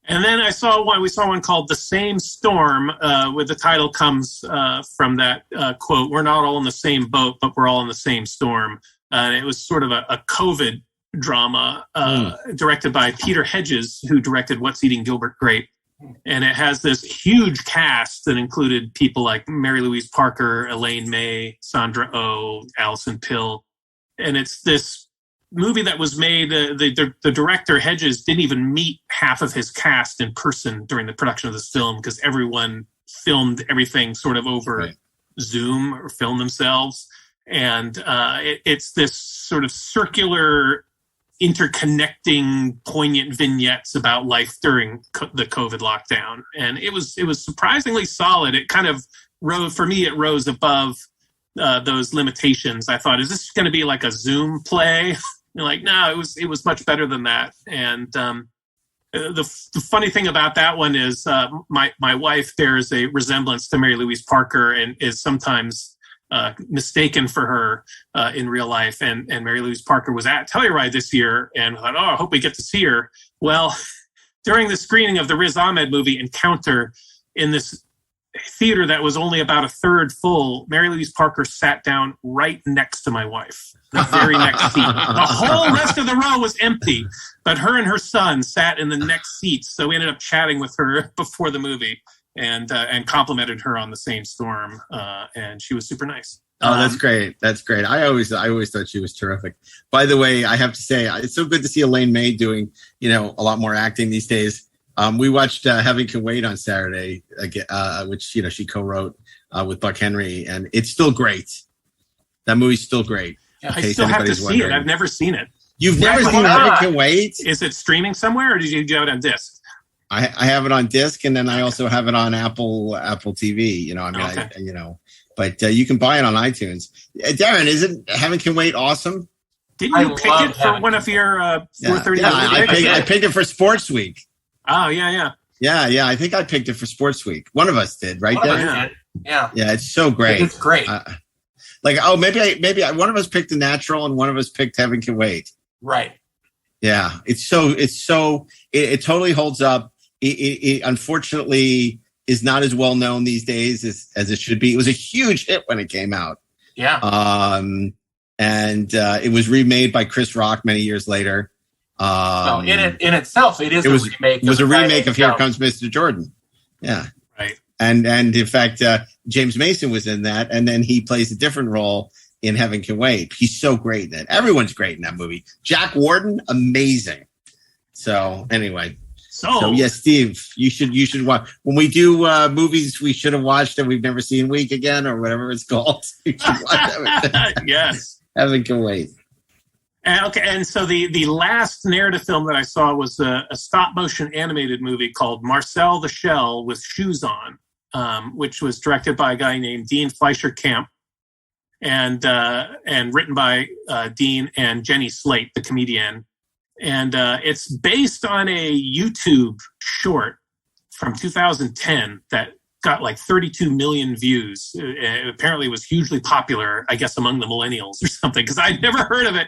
And then we saw one called The Same Storm, where the title comes from that quote, "We're not all in the same boat, but we're all in the same storm." And it was sort of a COVID drama directed by Peter Hedges, who directed What's Eating Gilbert Grape. And it has this huge cast that included people like Mary Louise Parker, Elaine May, Sandra Oh, Alison Pill. And it's this movie that was made, the director, Hedges, didn't even meet half of his cast in person during the production of this film because everyone filmed everything sort of over Zoom or filmed themselves. And it's this sort of circular, interconnecting, poignant vignettes about life during the COVID lockdown. And it was surprisingly solid. It kind of rose above those limitations. I thought, is this going to be like a Zoom play? No, it was much better than that. And the funny thing about that one is my wife bears a resemblance to Mary Louise Parker and is sometimes mistaken for her in real life. And Mary Louise Parker was at Telluride this year, and I thought, I hope we get to see her. Well, during the screening of the Riz Ahmed movie Encounter, in this theater that was only about a third full, Mary Louise Parker sat down right next to my wife, the very next seat. The whole rest of the row was empty, but her and her son sat in the next seats. So we ended up chatting with her before the movie and complimented her on The Same Storm, and she was super nice. Oh, that's great. That's great. I always thought she was terrific. By the way, I have to say, it's so good to see Elaine May doing, a lot more acting these days. We watched Heaven Can Wait on Saturday, which, she co-wrote with Buck Henry, and it's still great. That movie's still great. Yeah, I still have to see it. I've never seen it. You've never seen Heaven Can Wait? Is it streaming somewhere, or did you have it on disc? I have it on disc, and then I also have it on Apple TV. You know, I mean, Okay. But you can buy it on iTunes. Darren, isn't Heaven Can Wait awesome? Didn't you pick it for one of your 4:30? Yeah, I picked it for Sports Week. Oh, yeah. Yeah. I think I picked it for Sports Week. One of us did, right? One of Darren? us did. Yeah. Yeah, it's so great. It's great. Maybe one of us picked The Natural and one of us picked Heaven Can Wait. Right. Yeah, it totally holds up. It unfortunately is not as well known these days as it should be. It was a huge hit when it came out. Yeah. And it was remade by Chris Rock many years later. So in itself, it was a remake. It was a remake of Here Comes Mr. Jordan. Yeah. Right. And in fact, James Mason was in that, and then he plays a different role in Heaven Can Wait. He's so great in that. Everyone's great in that movie. Jack Warden, amazing. So anyway. So yes, Steve, you should watch. When we do movies we should have watched that we've never seen week again or whatever it's called. You should watch that. Yes. Heaven Can Wait. And so the last narrative film that I saw was a stop motion animated movie called Marcel the Shell with Shoes On, which was directed by a guy named Dean Fleischer Camp and written by Dean and Jenny Slate, the comedian. And it's based on a YouTube short from 2010 that got like 32 million views. Apparently was hugely popular, I guess, among the millennials or something, because I'd never heard of it.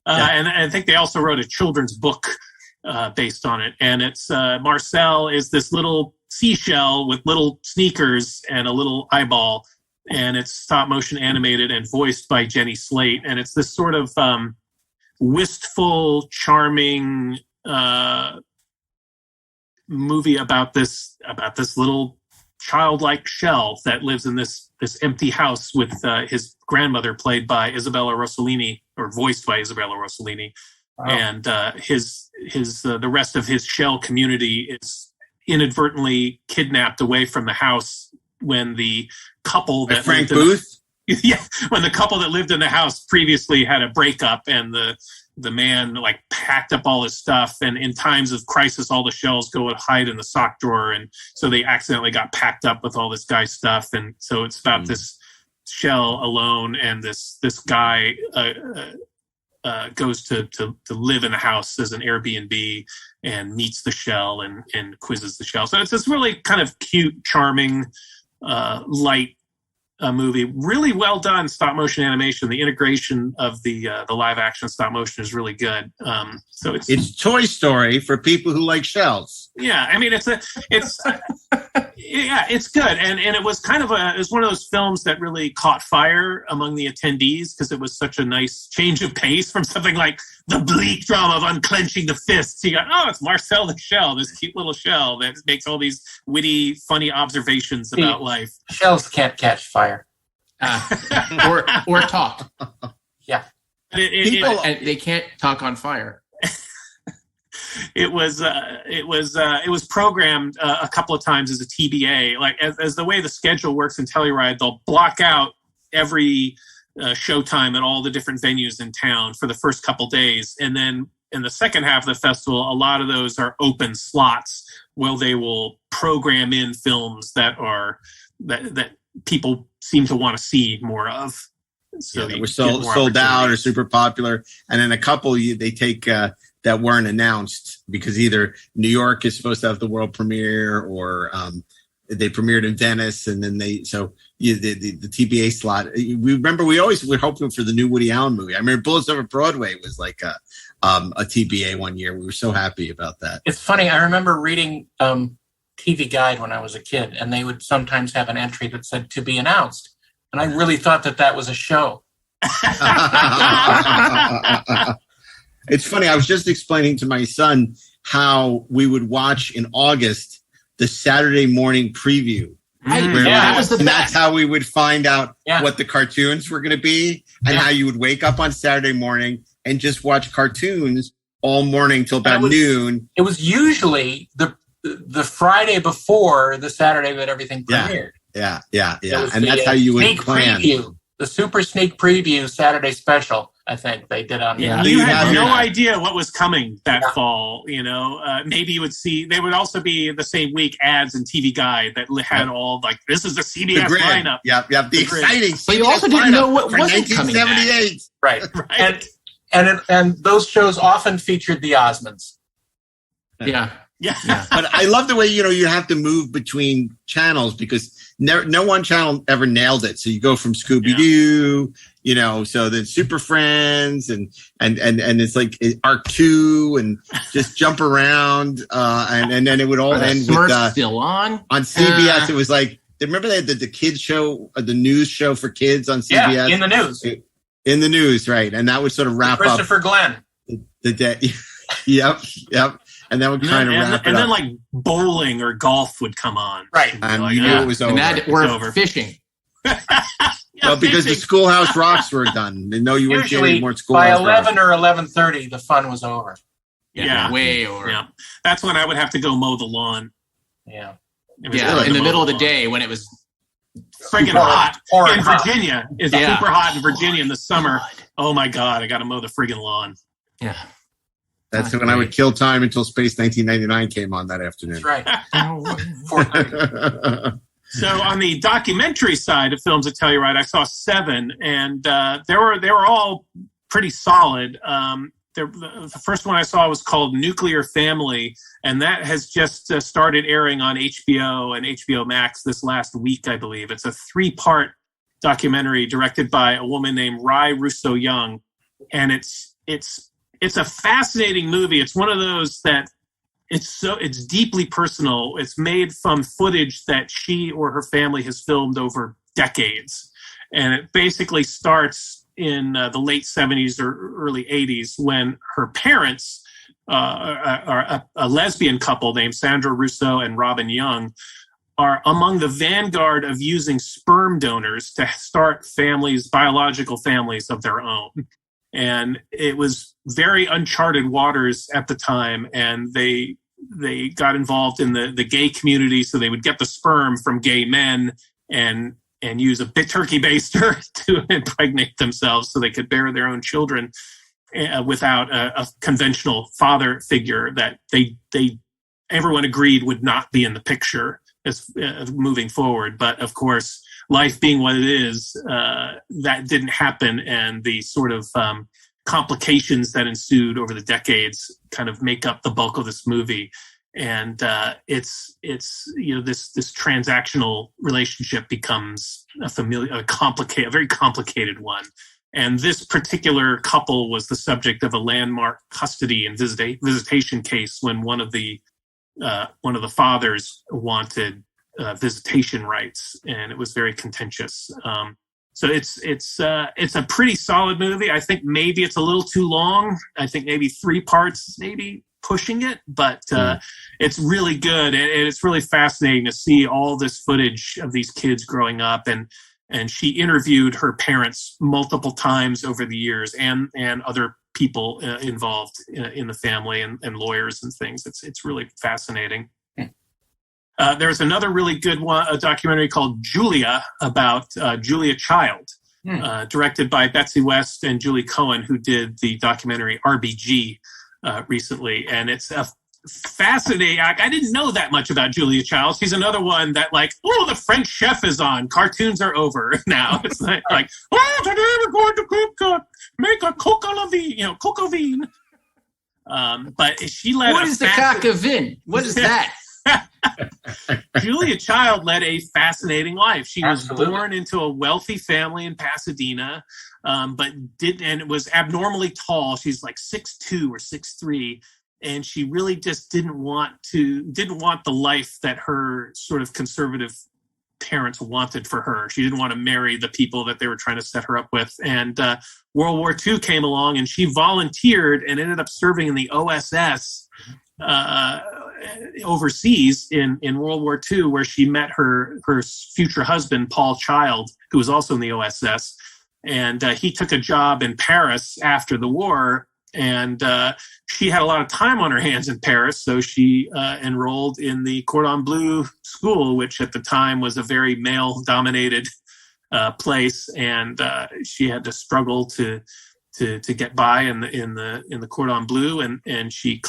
And I think they also wrote a children's book based on it. And it's Marcel is this little seashell with little sneakers and a little eyeball. And it's stop motion animated and voiced by Jenny Slate. And it's this sort of wistful, charming movie about this little childlike shell that lives in this empty house with his grandmother, played by Isabella Rossellini, or voiced by Isabella Rossellini. Wow. And the rest of his shell community is inadvertently kidnapped away from the house when the couple that Frank Booth. When the couple that lived in the house previously had a breakup, and the man like packed up all his stuff, and in times of crisis all the shells go and hide in the sock drawer, and so they accidentally got packed up with all this guy's stuff. And so it's about this shell alone, and this guy goes to live in the house as an Airbnb and meets the shell and quizzes the shell. So it's this really kind of cute, charming, light movie. Really well done stop motion animation. The integration of the live action stop motion is really good. So it's Toy Story for people who like shells. Yeah, I mean it's good, and it was kind of it was one of those films that really caught fire among the attendees because it was such a nice change of pace from something like the bleak drama of unclenching the fists. You got, it's Marcel the Shell, this cute little shell that makes all these witty, funny observations about life. Shells can't catch fire, or talk. Yeah, they can't talk on fire. It was programmed a couple of times as a TBA. Like as the way the schedule works in Telluride, they'll block out every showtime at all the different venues in town for the first couple days, and then in the second half of the festival, a lot of those are open slots where they will program in films that people seem to want to see more of. So they were sold out or super popular, and then a couple they take. That weren't announced because either New York is supposed to have the world premiere or they premiered in Venice, and then the TBA slot. We remember we always were hoping for the new Woody Allen movie. I remember Bullets Over Broadway was like a TBA one year. We were so happy about that. It's funny. I remember reading TV Guide when I was a kid, and they would sometimes have an entry that said "to be announced," and I really thought that was a show. It's funny. I was just explaining to my son how we would watch in August the Saturday morning preview. That's how we would find out what the cartoons were going to be, and how you would wake up on Saturday morning and just watch cartoons all morning till about noon. It was usually the Friday before the Saturday that everything premiered. Yeah. And that's how you would plan. Preview, the super sneak preview Saturday special. I think they did on. Yeah, you had no idea what was coming that fall. Maybe you would see. They would also be the same week ads in TV Guide that had all like this is the CBS lineup. Yep. The exciting. But you also didn't know what wasn't coming. 1978. Right. And those shows often featured the Osmonds. Yeah. But I love the way you have to move between channels because no one channel ever nailed it. So you go from Scooby Doo, so then Super Friends and it's like Arc 2 and just jump around and then it would all end with still on CBS. It was like remember they had the kids show, the news show for kids on CBS. Yeah, in the news. In the news, right? And that would sort of wrap Christopher up Glenn. the day. Yep. And that would kind of wrap it up. And then like bowling or golf would come on. Right. And you knew it was over. And that we're fishing. Well, because the Schoolhouse Rocks were done. They know you weren't getting any more Schoolhouse By 11 or 11:30, the fun was over. Yeah. Way over. Yeah. That's when I would have to go mow the lawn. Yeah. In the middle of the day when it was friggin' hot in Virginia. It's super hot in Virginia in the summer. Oh my God, I got to mow the friggin' lawn. Yeah. That's when I would kill time until Space 1999 came on that afternoon. That's right. So on the documentary side of films at Telluride, I saw 7, and they were all pretty solid. The first one I saw was called Nuclear Family, and that has just started airing on HBO and HBO Max this last week, I believe. It's a 3-part documentary directed by a woman named Rai Russo-Young, and it's a fascinating movie. It's one of those that it's deeply personal. It's made from footage that she or her family has filmed over decades. And it basically starts in the late 70s or early 80s when her parents are a lesbian couple named Sandra Russo and Robin Young are among the vanguard of using sperm donors to start biological families of their own. And it was very uncharted waters at the time, and they got involved in the gay community, so they would get the sperm from gay men and use a turkey baster to impregnate themselves so they could bear their own children without a conventional father figure that everyone agreed would not be in the picture as moving forward. But of course, life being what it is, that didn't happen, and the sort of complications that ensued over the decades kind of make up the bulk of this movie. And it's this transactional relationship becomes a very complicated one. And this particular couple was the subject of a landmark custody and visitation case when one of the fathers wanted visitation rights, and it was very contentious. So it's a pretty solid movie. I think maybe it's a little too long. I think maybe 3 parts, maybe pushing it, but it's really good, and it's really fascinating to see all this footage of these kids growing up. And she interviewed her parents multiple times over the years, and other people involved in the family and lawyers and things. It's really fascinating. There's another really good one, a documentary called Julia about Julia Child, directed by Betsy West and Julie Cohen, who did the documentary RBG recently. And it's a fascinating. I didn't know that much about Julia Child. She's another one that the French Chef is on. Cartoons are over now. It's today we're going to make a coq au vin, but she led What is the coq au vin? What is that? Julia Child led a fascinating life. She was born into a wealthy family in Pasadena, but was abnormally tall. She's like 6'2" or 6'3", and she really just didn't want the life that her sort of conservative parents wanted for her. She didn't want to marry the people that they were trying to set her up with. And World War II came along, and she volunteered and ended up serving in the OSS overseas in World War II, where she met her future husband, Paul Child, who was also in the OSS. And he took a job in Paris after the war, and she had a lot of time on her hands in Paris, so she enrolled in the Cordon Bleu school, which at the time was a very male-dominated place, and she had to struggle to get by in the cordon bleu, and she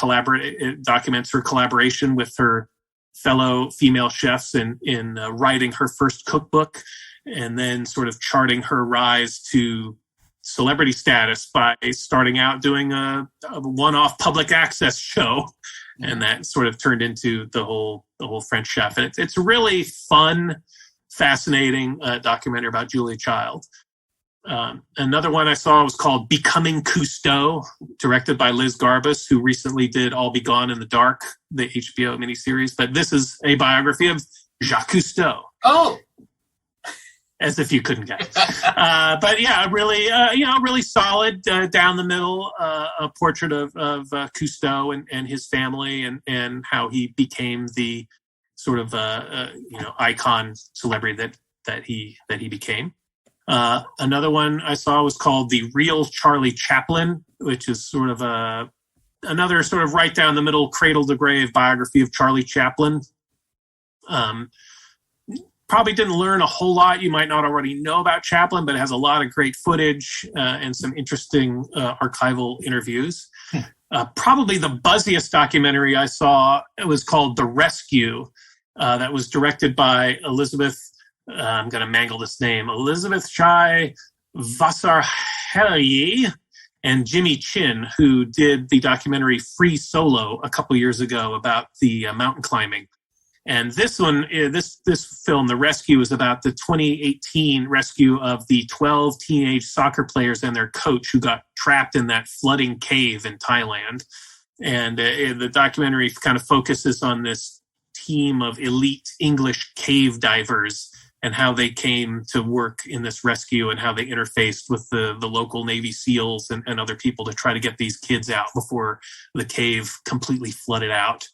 documents her collaboration with her fellow female chefs in writing her first cookbook, and then sort of charting her rise to celebrity status by starting out doing a one-off public access show, and that sort of turned into the whole French chef. And it's a really fun, fascinating documentary about Julia Child. Another one I saw was called Becoming Cousteau, directed by Liz Garbus, who recently did All Be Gone in the Dark, the HBO miniseries. But this is a biography of Jacques Cousteau. Oh, as if you couldn't guess. But yeah, really solid down the middle a portrait of Cousteau and his family and how he became the sort of icon celebrity that he became. Another one I saw was called The Real Charlie Chaplin, which is sort of another sort of right down the middle, cradle to grave biography of Charlie Chaplin. Probably didn't learn a whole lot you might not already know about Chaplin, but it has a lot of great footage and some interesting archival interviews. Probably the buzziest documentary I saw, it was called The Rescue, that was directed by Elizabeth, I'm going to mangle this name, Elizabeth Chai Vasarhelyi and Jimmy Chin, who did the documentary Free Solo a couple years ago about the mountain climbing. And this one, this film, The Rescue, is about the 2018 rescue of the 12 teenage soccer players and their coach who got trapped in that flooding cave in Thailand. And the documentary kind of focuses on this team of elite English cave divers and how they came to work in this rescue and how they interfaced with the local Navy SEALs and other people to try to get these kids out before the cave completely flooded out.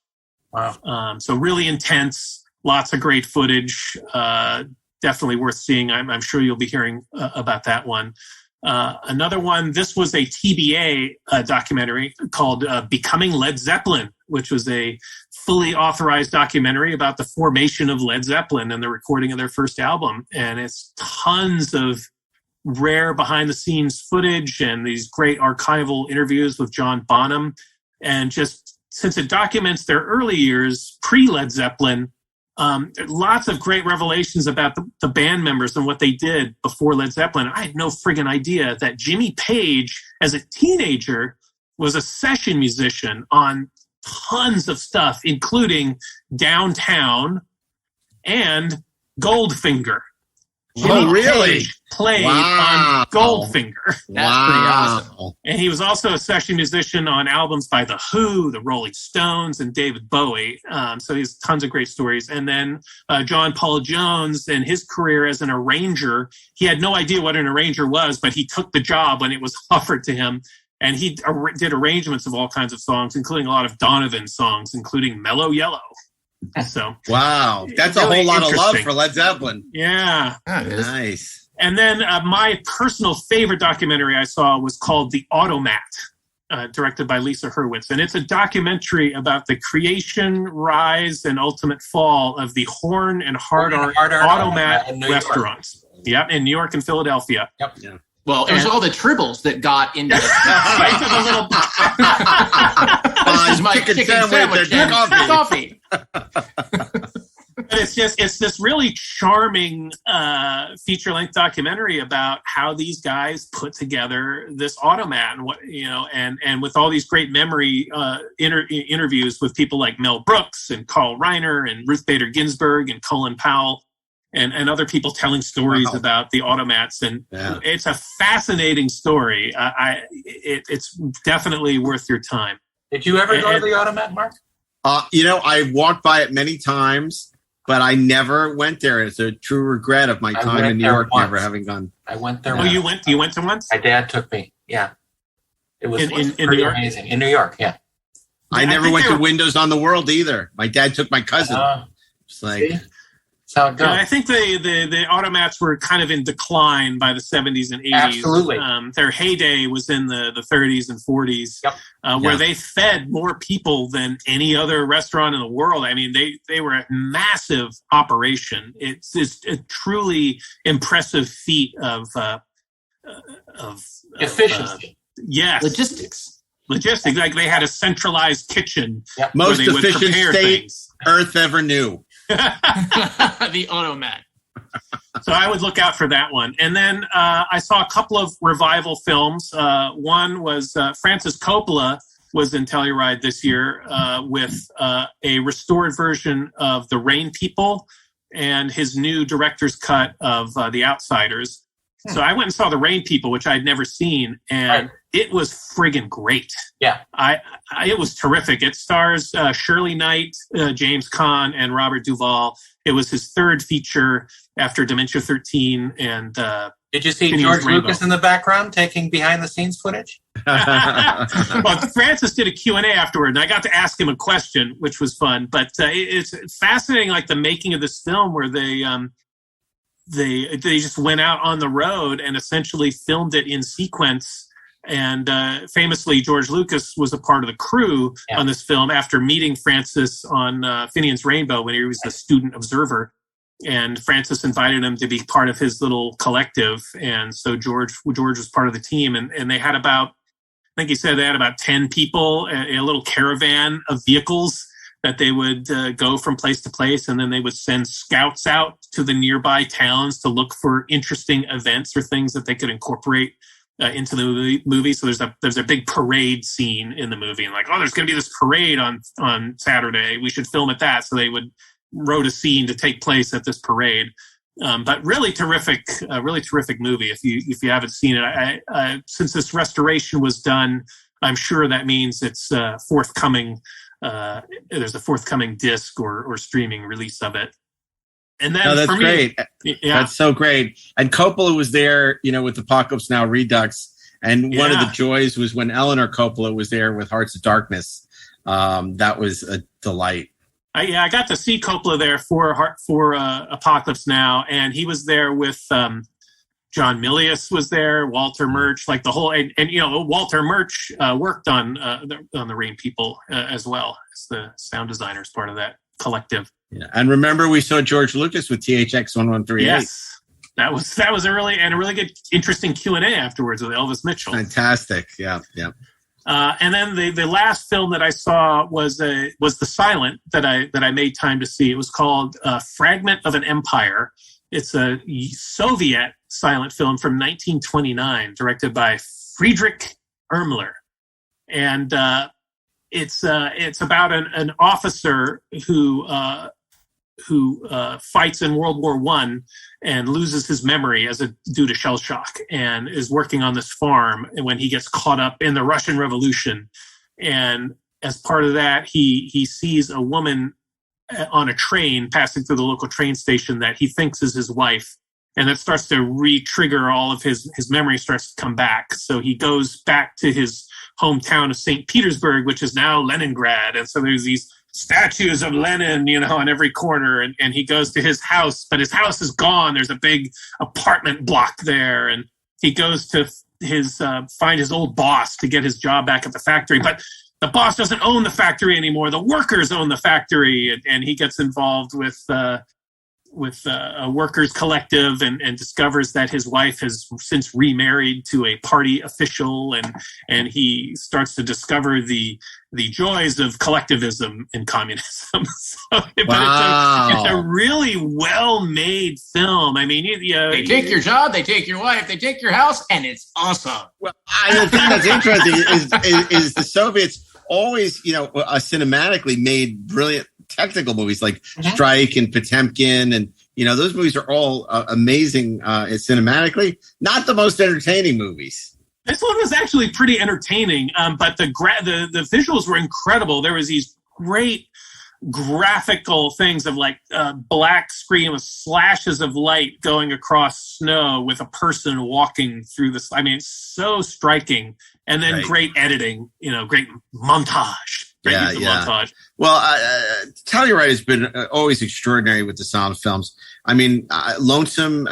Wow. So really intense, lots of great footage, definitely worth seeing. I'm sure you'll be hearing about that one. Another one, this was a TBA documentary called Becoming Led Zeppelin, which was a fully authorized documentary about the formation of Led Zeppelin and the recording of their first album. And it's tons of rare behind-the-scenes footage and these great archival interviews with John Bonham. And just since it documents their early years, pre-Led Zeppelin, lots of great revelations about the band members and what they did before Led Zeppelin. I had no friggin' idea that Jimmy Page, as a teenager, was a session musician on tons of stuff, including Downtown and Goldfinger. Jimmy Page played on Goldfinger. That's pretty awesome. And he was also a session musician on albums by The Who, The Rolling Stones, and David Bowie. So he has tons of great stories. And then John Paul Jones and his career as an arranger. He had no idea what an arranger was, but he took the job when it was offered to him. And he did arrangements of all kinds of songs, including a lot of Donovan songs, including Mellow Yellow. So wow, that's really a whole lot of love for Led Zeppelin. Yeah, nice. And then my personal favorite documentary I saw was called The Automat, directed by Lisa Hurwitz, and it's a documentary about the creation, rise, and ultimate fall of the Horn and Hardart Automat restaurants. Yep, in New York and Philadelphia. Yep. Yeah. Well, it was all the tribbles that got into the this is my chicken sandwich and coffee. It's this really charming feature-length documentary about how these guys put together this automat, and what and with all these great memory interviews with people like Mel Brooks and Carl Reiner and Ruth Bader Ginsburg and Colin Powell. And other people telling stories about the automats, and it's a fascinating story. It's definitely worth your time. Did you ever go to the automat, Mark? I walked by it many times, but I never went there. It's a true regret of my time in New York, never having gone. I went there. Oh, you went to once? My dad took me. Yeah, it was in pretty New York? amazing in New York. Yeah, I never went to Windows on the World either. My dad took my cousin. It's like. See? How it goes. I think the automats were kind of in decline by the 70s and 80s. Absolutely. Their heyday was in the 30s and 40s, where they fed more people than any other restaurant in the world. I mean, they were a massive operation. It's a truly impressive feat of efficiency. Yes. Logistics. Like they had a centralized kitchen. Yep. Most efficient state things Earth ever knew. The Automat. So I would look out for that one. And then I saw a couple of revival films. One was Francis Coppola was in Telluride this year with a restored version of The Rain People and his new director's cut of The Outsiders. So I went and saw The Rain People, which I'd never seen, and it was friggin' great. Yeah. It was terrific. It stars Shirley Knight, James Caan, and Robert Duvall. It was his third feature after Dementia 13 and Did you see George Lucas in the background taking behind-the-scenes footage? Well, Francis did a Q&A afterward, and I got to ask him a question, which was fun. But it's fascinating, like the making of this film, where they just went out on the road and essentially filmed it in sequence. And famously, George Lucas was a part of the crew on this film after meeting Francis on Finian's Rainbow when he was a student observer. And Francis invited him to be part of his little collective. And so George was part of the team. And they had about, I think he said they had about 10 people, a little caravan of vehicles that they would go from place to place. And then they would send scouts out to the nearby towns to look for interesting events or things that they could incorporate into the movie. So there's a big parade scene in the movie. And like, oh, there's going to be this parade on Saturday. We should film at that. So they wrote a scene to take place at this parade. But really terrific movie. If you haven't seen it, since this restoration was done, I'm sure that means it's forthcoming. There's a forthcoming disc or streaming release of it. And then that's great. Yeah, that's so great. And Coppola was there, with Apocalypse Now Redux. And one of the joys was when Eleanor Coppola was there with Hearts of Darkness. That was a delight. I got to see Coppola there for Apocalypse Now, and he was there with John Milius was there, Walter Murch, like the whole, and Walter Murch worked on the Rain People as well as the sound designer as part of that collective. Yeah. And remember, we saw George Lucas with THX 1138. Yes, that was a really good, interesting Q&A afterwards with Elvis Mitchell. Fantastic, yeah. And then the last film that I saw was The Silent that I made time to see. It was called Fragment of an Empire. It's a Soviet silent film from 1929, directed by Friedrich Ermler, and it's about an officer who fights in World War I and loses his memory due to shell shock, and is working on this farm when he gets caught up in the Russian Revolution. And as part of that, he sees a woman on a train passing through the local train station that he thinks is his wife. And that starts to re-trigger all of his memory starts to come back. So he goes back to his hometown of St. Petersburg, which is now Leningrad. And so there's these statues of Lenin, on every corner. And he goes to his house, but his house is gone. There's a big apartment block there. And he goes to find his old boss to get his job back at the factory. But the boss doesn't own the factory anymore. The workers own the factory. And he gets involved with a workers collective and discovers that his wife has since remarried to a party official, and he starts to discover the joys of collectivism and communism. It's a really well-made film. I mean, they take your job, they take your wife, they take your house, and it's awesome. Well, the thing that's interesting is the Soviets always, cinematically made brilliant technical movies like Strike and Potemkin, and those movies are all amazing cinematically. Not the most entertaining movies. This one was actually pretty entertaining, but the visuals were incredible. There was these great graphical things of like black screen with slashes of light going across snow with a person walking through this. I mean, it's so striking, and then great editing. Great montage. Montage. Well, Telluride has been always extraordinary with the silent films. I mean, Lonesome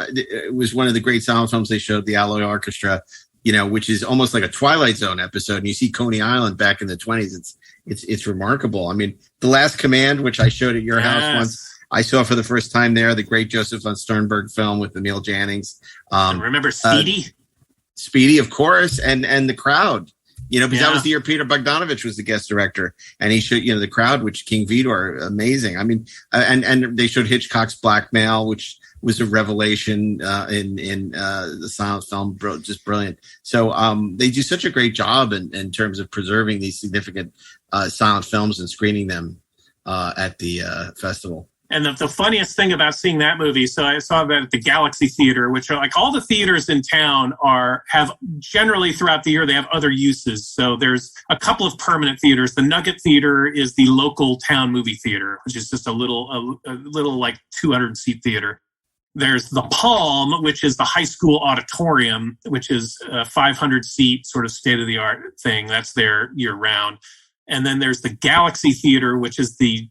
was one of the great silent films they showed, the Alloy Orchestra, which is almost like a Twilight Zone episode. And you see Coney Island back in the 1920s. It's remarkable. I mean, The Last Command, which I showed at your house once, I saw for the first time there, the great Joseph von Sternberg film with Emil Jannings. Remember Speedy? Speedy, of course, and The Crowd. Because that was the year Peter Bogdanovich was the guest director, and he showed, The Crowd, which King Vidor, amazing. I mean, and they showed Hitchcock's Blackmail, which was a revelation in the silent film, just brilliant. So they do such a great job in terms of preserving these significant silent films and screening them at the festival. And the funniest thing about seeing that movie, so I saw that at the Galaxy Theater, which are like all the theaters in town have generally throughout the year, they have other uses. So there's a couple of permanent theaters. The Nugget Theater is the local town movie theater, which is just a little like 200 seat theater. There's the Palm, which is the high school auditorium, which is a 500 seat sort of state of the art thing. That's there year round. And then there's the Galaxy Theater, which is the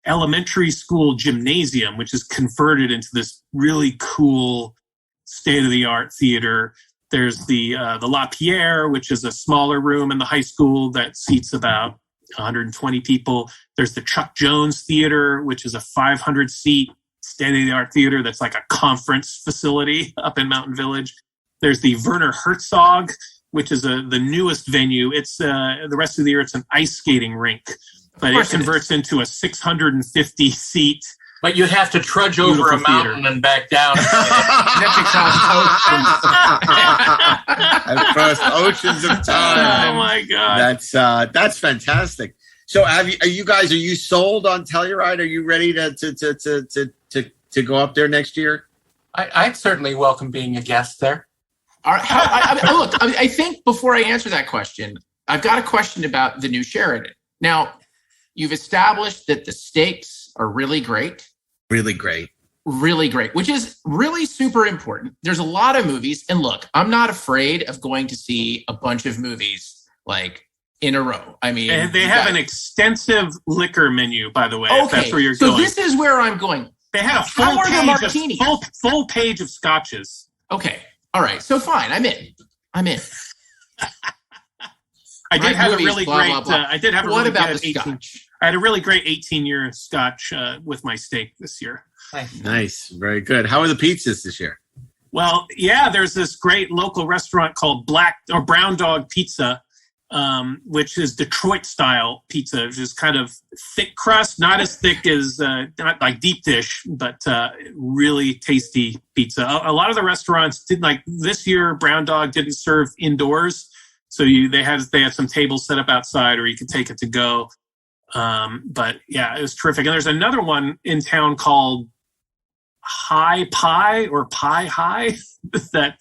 elementary school gymnasium, which is converted into this really cool state-of-the-art theater. There's the La Pierre, which is a smaller room in the high school that seats about 120 people. There's the Chuck Jones Theater, which is a 500-seat state-of-the-art theater that's like a conference facility up in Mountain Village. There's the Werner Herzog, which is the newest venue. It's the rest of the year, it's an ice skating rink. But it converts into a 650-seat. But you have to trudge over a mountain and back down. Across oceans of time. Oh my God! That's fantastic. So, are you sold on Telluride? Are you ready to go up there next year? I'd certainly welcome being a guest there. Look, I think before I answer that question, I've got a question about the new Sheridan. Now, you've established that the stakes are really great. Really great. Really great, which is really super important. There's a lot of movies. And look, I'm not afraid of going to see a bunch of movies like in a row. I mean, and they have an extensive liquor menu, by the way, if that's where you're going. So this is where I'm going. They have a full page of scotches. Okay. All right. So fine. I'm in. I did have a really great. I had a really great 18-year scotch with my steak this year. Nice, very good. How are the pizzas this year? Well, yeah, there's this great local restaurant called Brown Dog Pizza, which is Detroit style pizza, which is kind of thick crust, not as thick as not like deep dish, but really tasty pizza. A lot of the restaurants did, like this year. Brown Dog didn't serve indoors. So they had some tables set up outside, or you could take it to go. But yeah, it was terrific. And there's another one in town called High Pie or Pie High that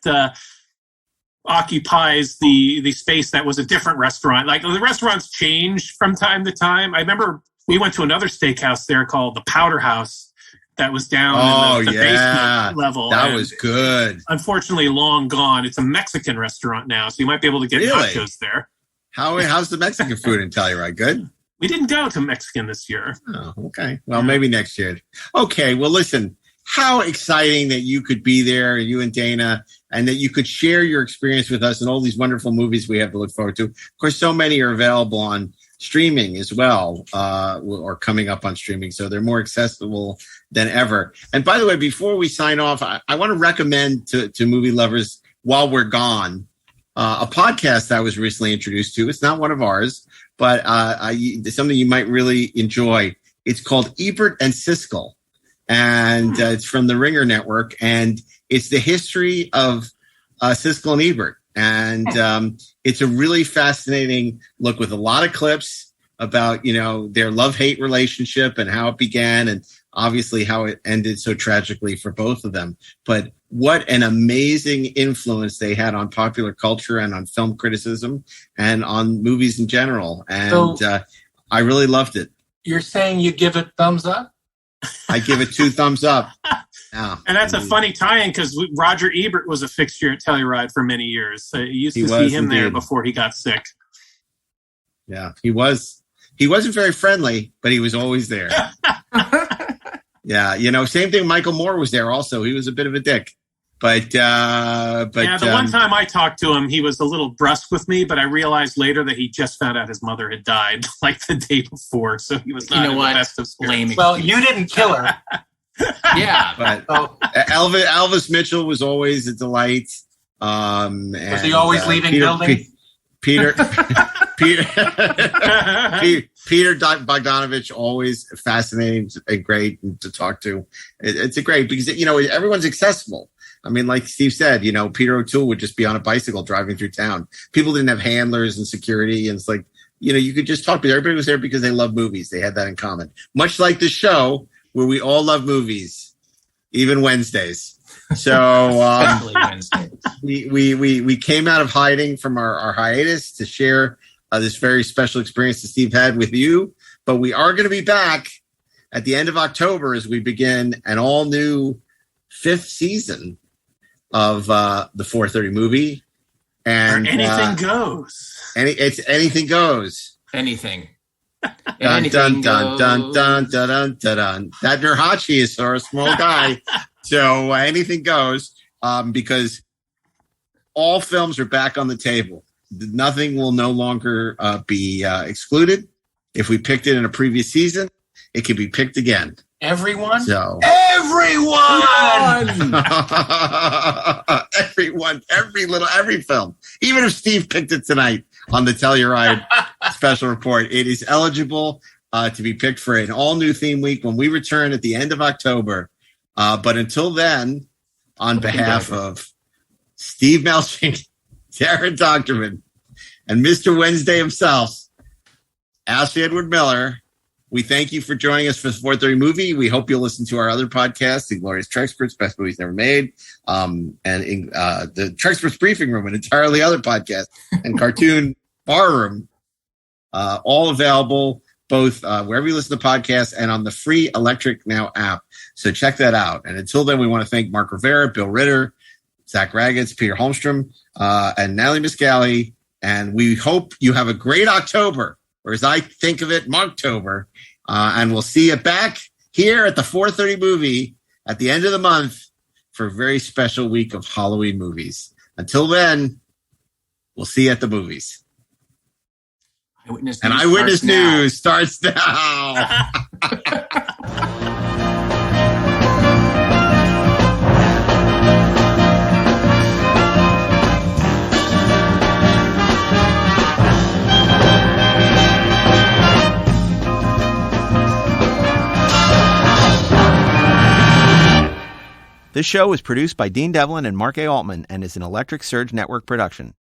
occupies the space that was a different restaurant. Like the restaurants change from time to time. I remember we went to another steakhouse there called the Powder House that was down in the basement level. That was good. Unfortunately, long gone. It's a Mexican restaurant now, so you might be able to get nachos there. How's the Mexican food in Telluride? Good? We didn't go to Mexican this year. Oh, okay. Well, maybe next year. Okay, well, listen, how exciting that you could be there, you and Dana, and that you could share your experience with us and all these wonderful movies we have to look forward to. Of course, so many are available on streaming as well, or coming up on streaming, so they're more accessible than ever. And by the way, before we sign off, I want to recommend to movie lovers while we're gone a podcast I was recently introduced to. It's not one of ours, but something you might really enjoy. It's called Ebert and Siskel, and it's from the Ringer Network, and it's the history of Siskel and Ebert. And it's a really fascinating look with a lot of clips about, their love-hate relationship and how it began, and obviously how it ended so tragically for both of them. But what an amazing influence they had on popular culture and on film criticism and on movies in general. And I really loved it. You're saying you give it thumbs up? I give it 2 thumbs up. Yeah. And that's a funny tie-in because Roger Ebert was a fixture at Telluride for many years. So you used to see him there before he got sick. Yeah, he was. He wasn't very friendly, but he was always there. Yeah, same thing. Michael Moore was there also. He was a bit of a dick. But the one time I talked to him, he was a little brusque with me, but I realized later that he just found out his mother had died like the day before. So he was not in the best of spirits. Well, you didn't kill her. Yeah. But Elvis Mitchell was always a delight. Was he always leaving buildings? Peter Bogdanovich, always fascinating and great to talk to. It's a great because everyone's accessible. I mean, like Steve said, Peter O'Toole would just be on a bicycle driving through town. People didn't have handlers and security, and it's like you could just talk to everybody. Was there because they love movies. They had that in common. Much like the show where we all love movies, even Wednesdays. So we came out of hiding from our hiatus to share this very special experience that Steve had with you. But we are going to be back at the end of October as we begin an all new 5th season of the 4:30 movie. And anything goes. Anything goes. Anything. Dun, dun, dun, dun, dun, dun, dun, dun, dun. That Nurhachi is a small guy. So anything goes because all films are back on the table. Nothing will no longer be excluded. If we picked it in a previous season, it can be picked again. Everyone? So everyone! every film. Even if Steve picked it tonight on the Telluride special report, it is eligible to be picked for an all-new theme week when we return at the end of October. But until then, on behalf of Steve Melching, Darren Doctorman, and Mr. Wednesday himself, Ashley Edward Miller, we thank you for joining us for the 4:30 movie. We hope you'll listen to our other podcasts, The Glorious Treksperts, Best Movies Never Made, and the Treksperts Briefing Room, an entirely other podcast, and Cartoon Barroom, all available both wherever you listen to podcasts and on the free Electric Now app. So check that out. And until then, we want to thank Mark Rivera, Bill Ritter, Zach Ragatz, Peter Holmstrom, and Natalie Miscali. And we hope you have a great October, or as I think of it, Marktober. And we'll see you back here at the 4:30 movie at the end of the month for a very special week of Halloween movies. Until then, we'll see you at the movies. Eyewitness News starts now. This show is produced by Dean Devlin and Mark A. Altman and is an Electric Surge Network production.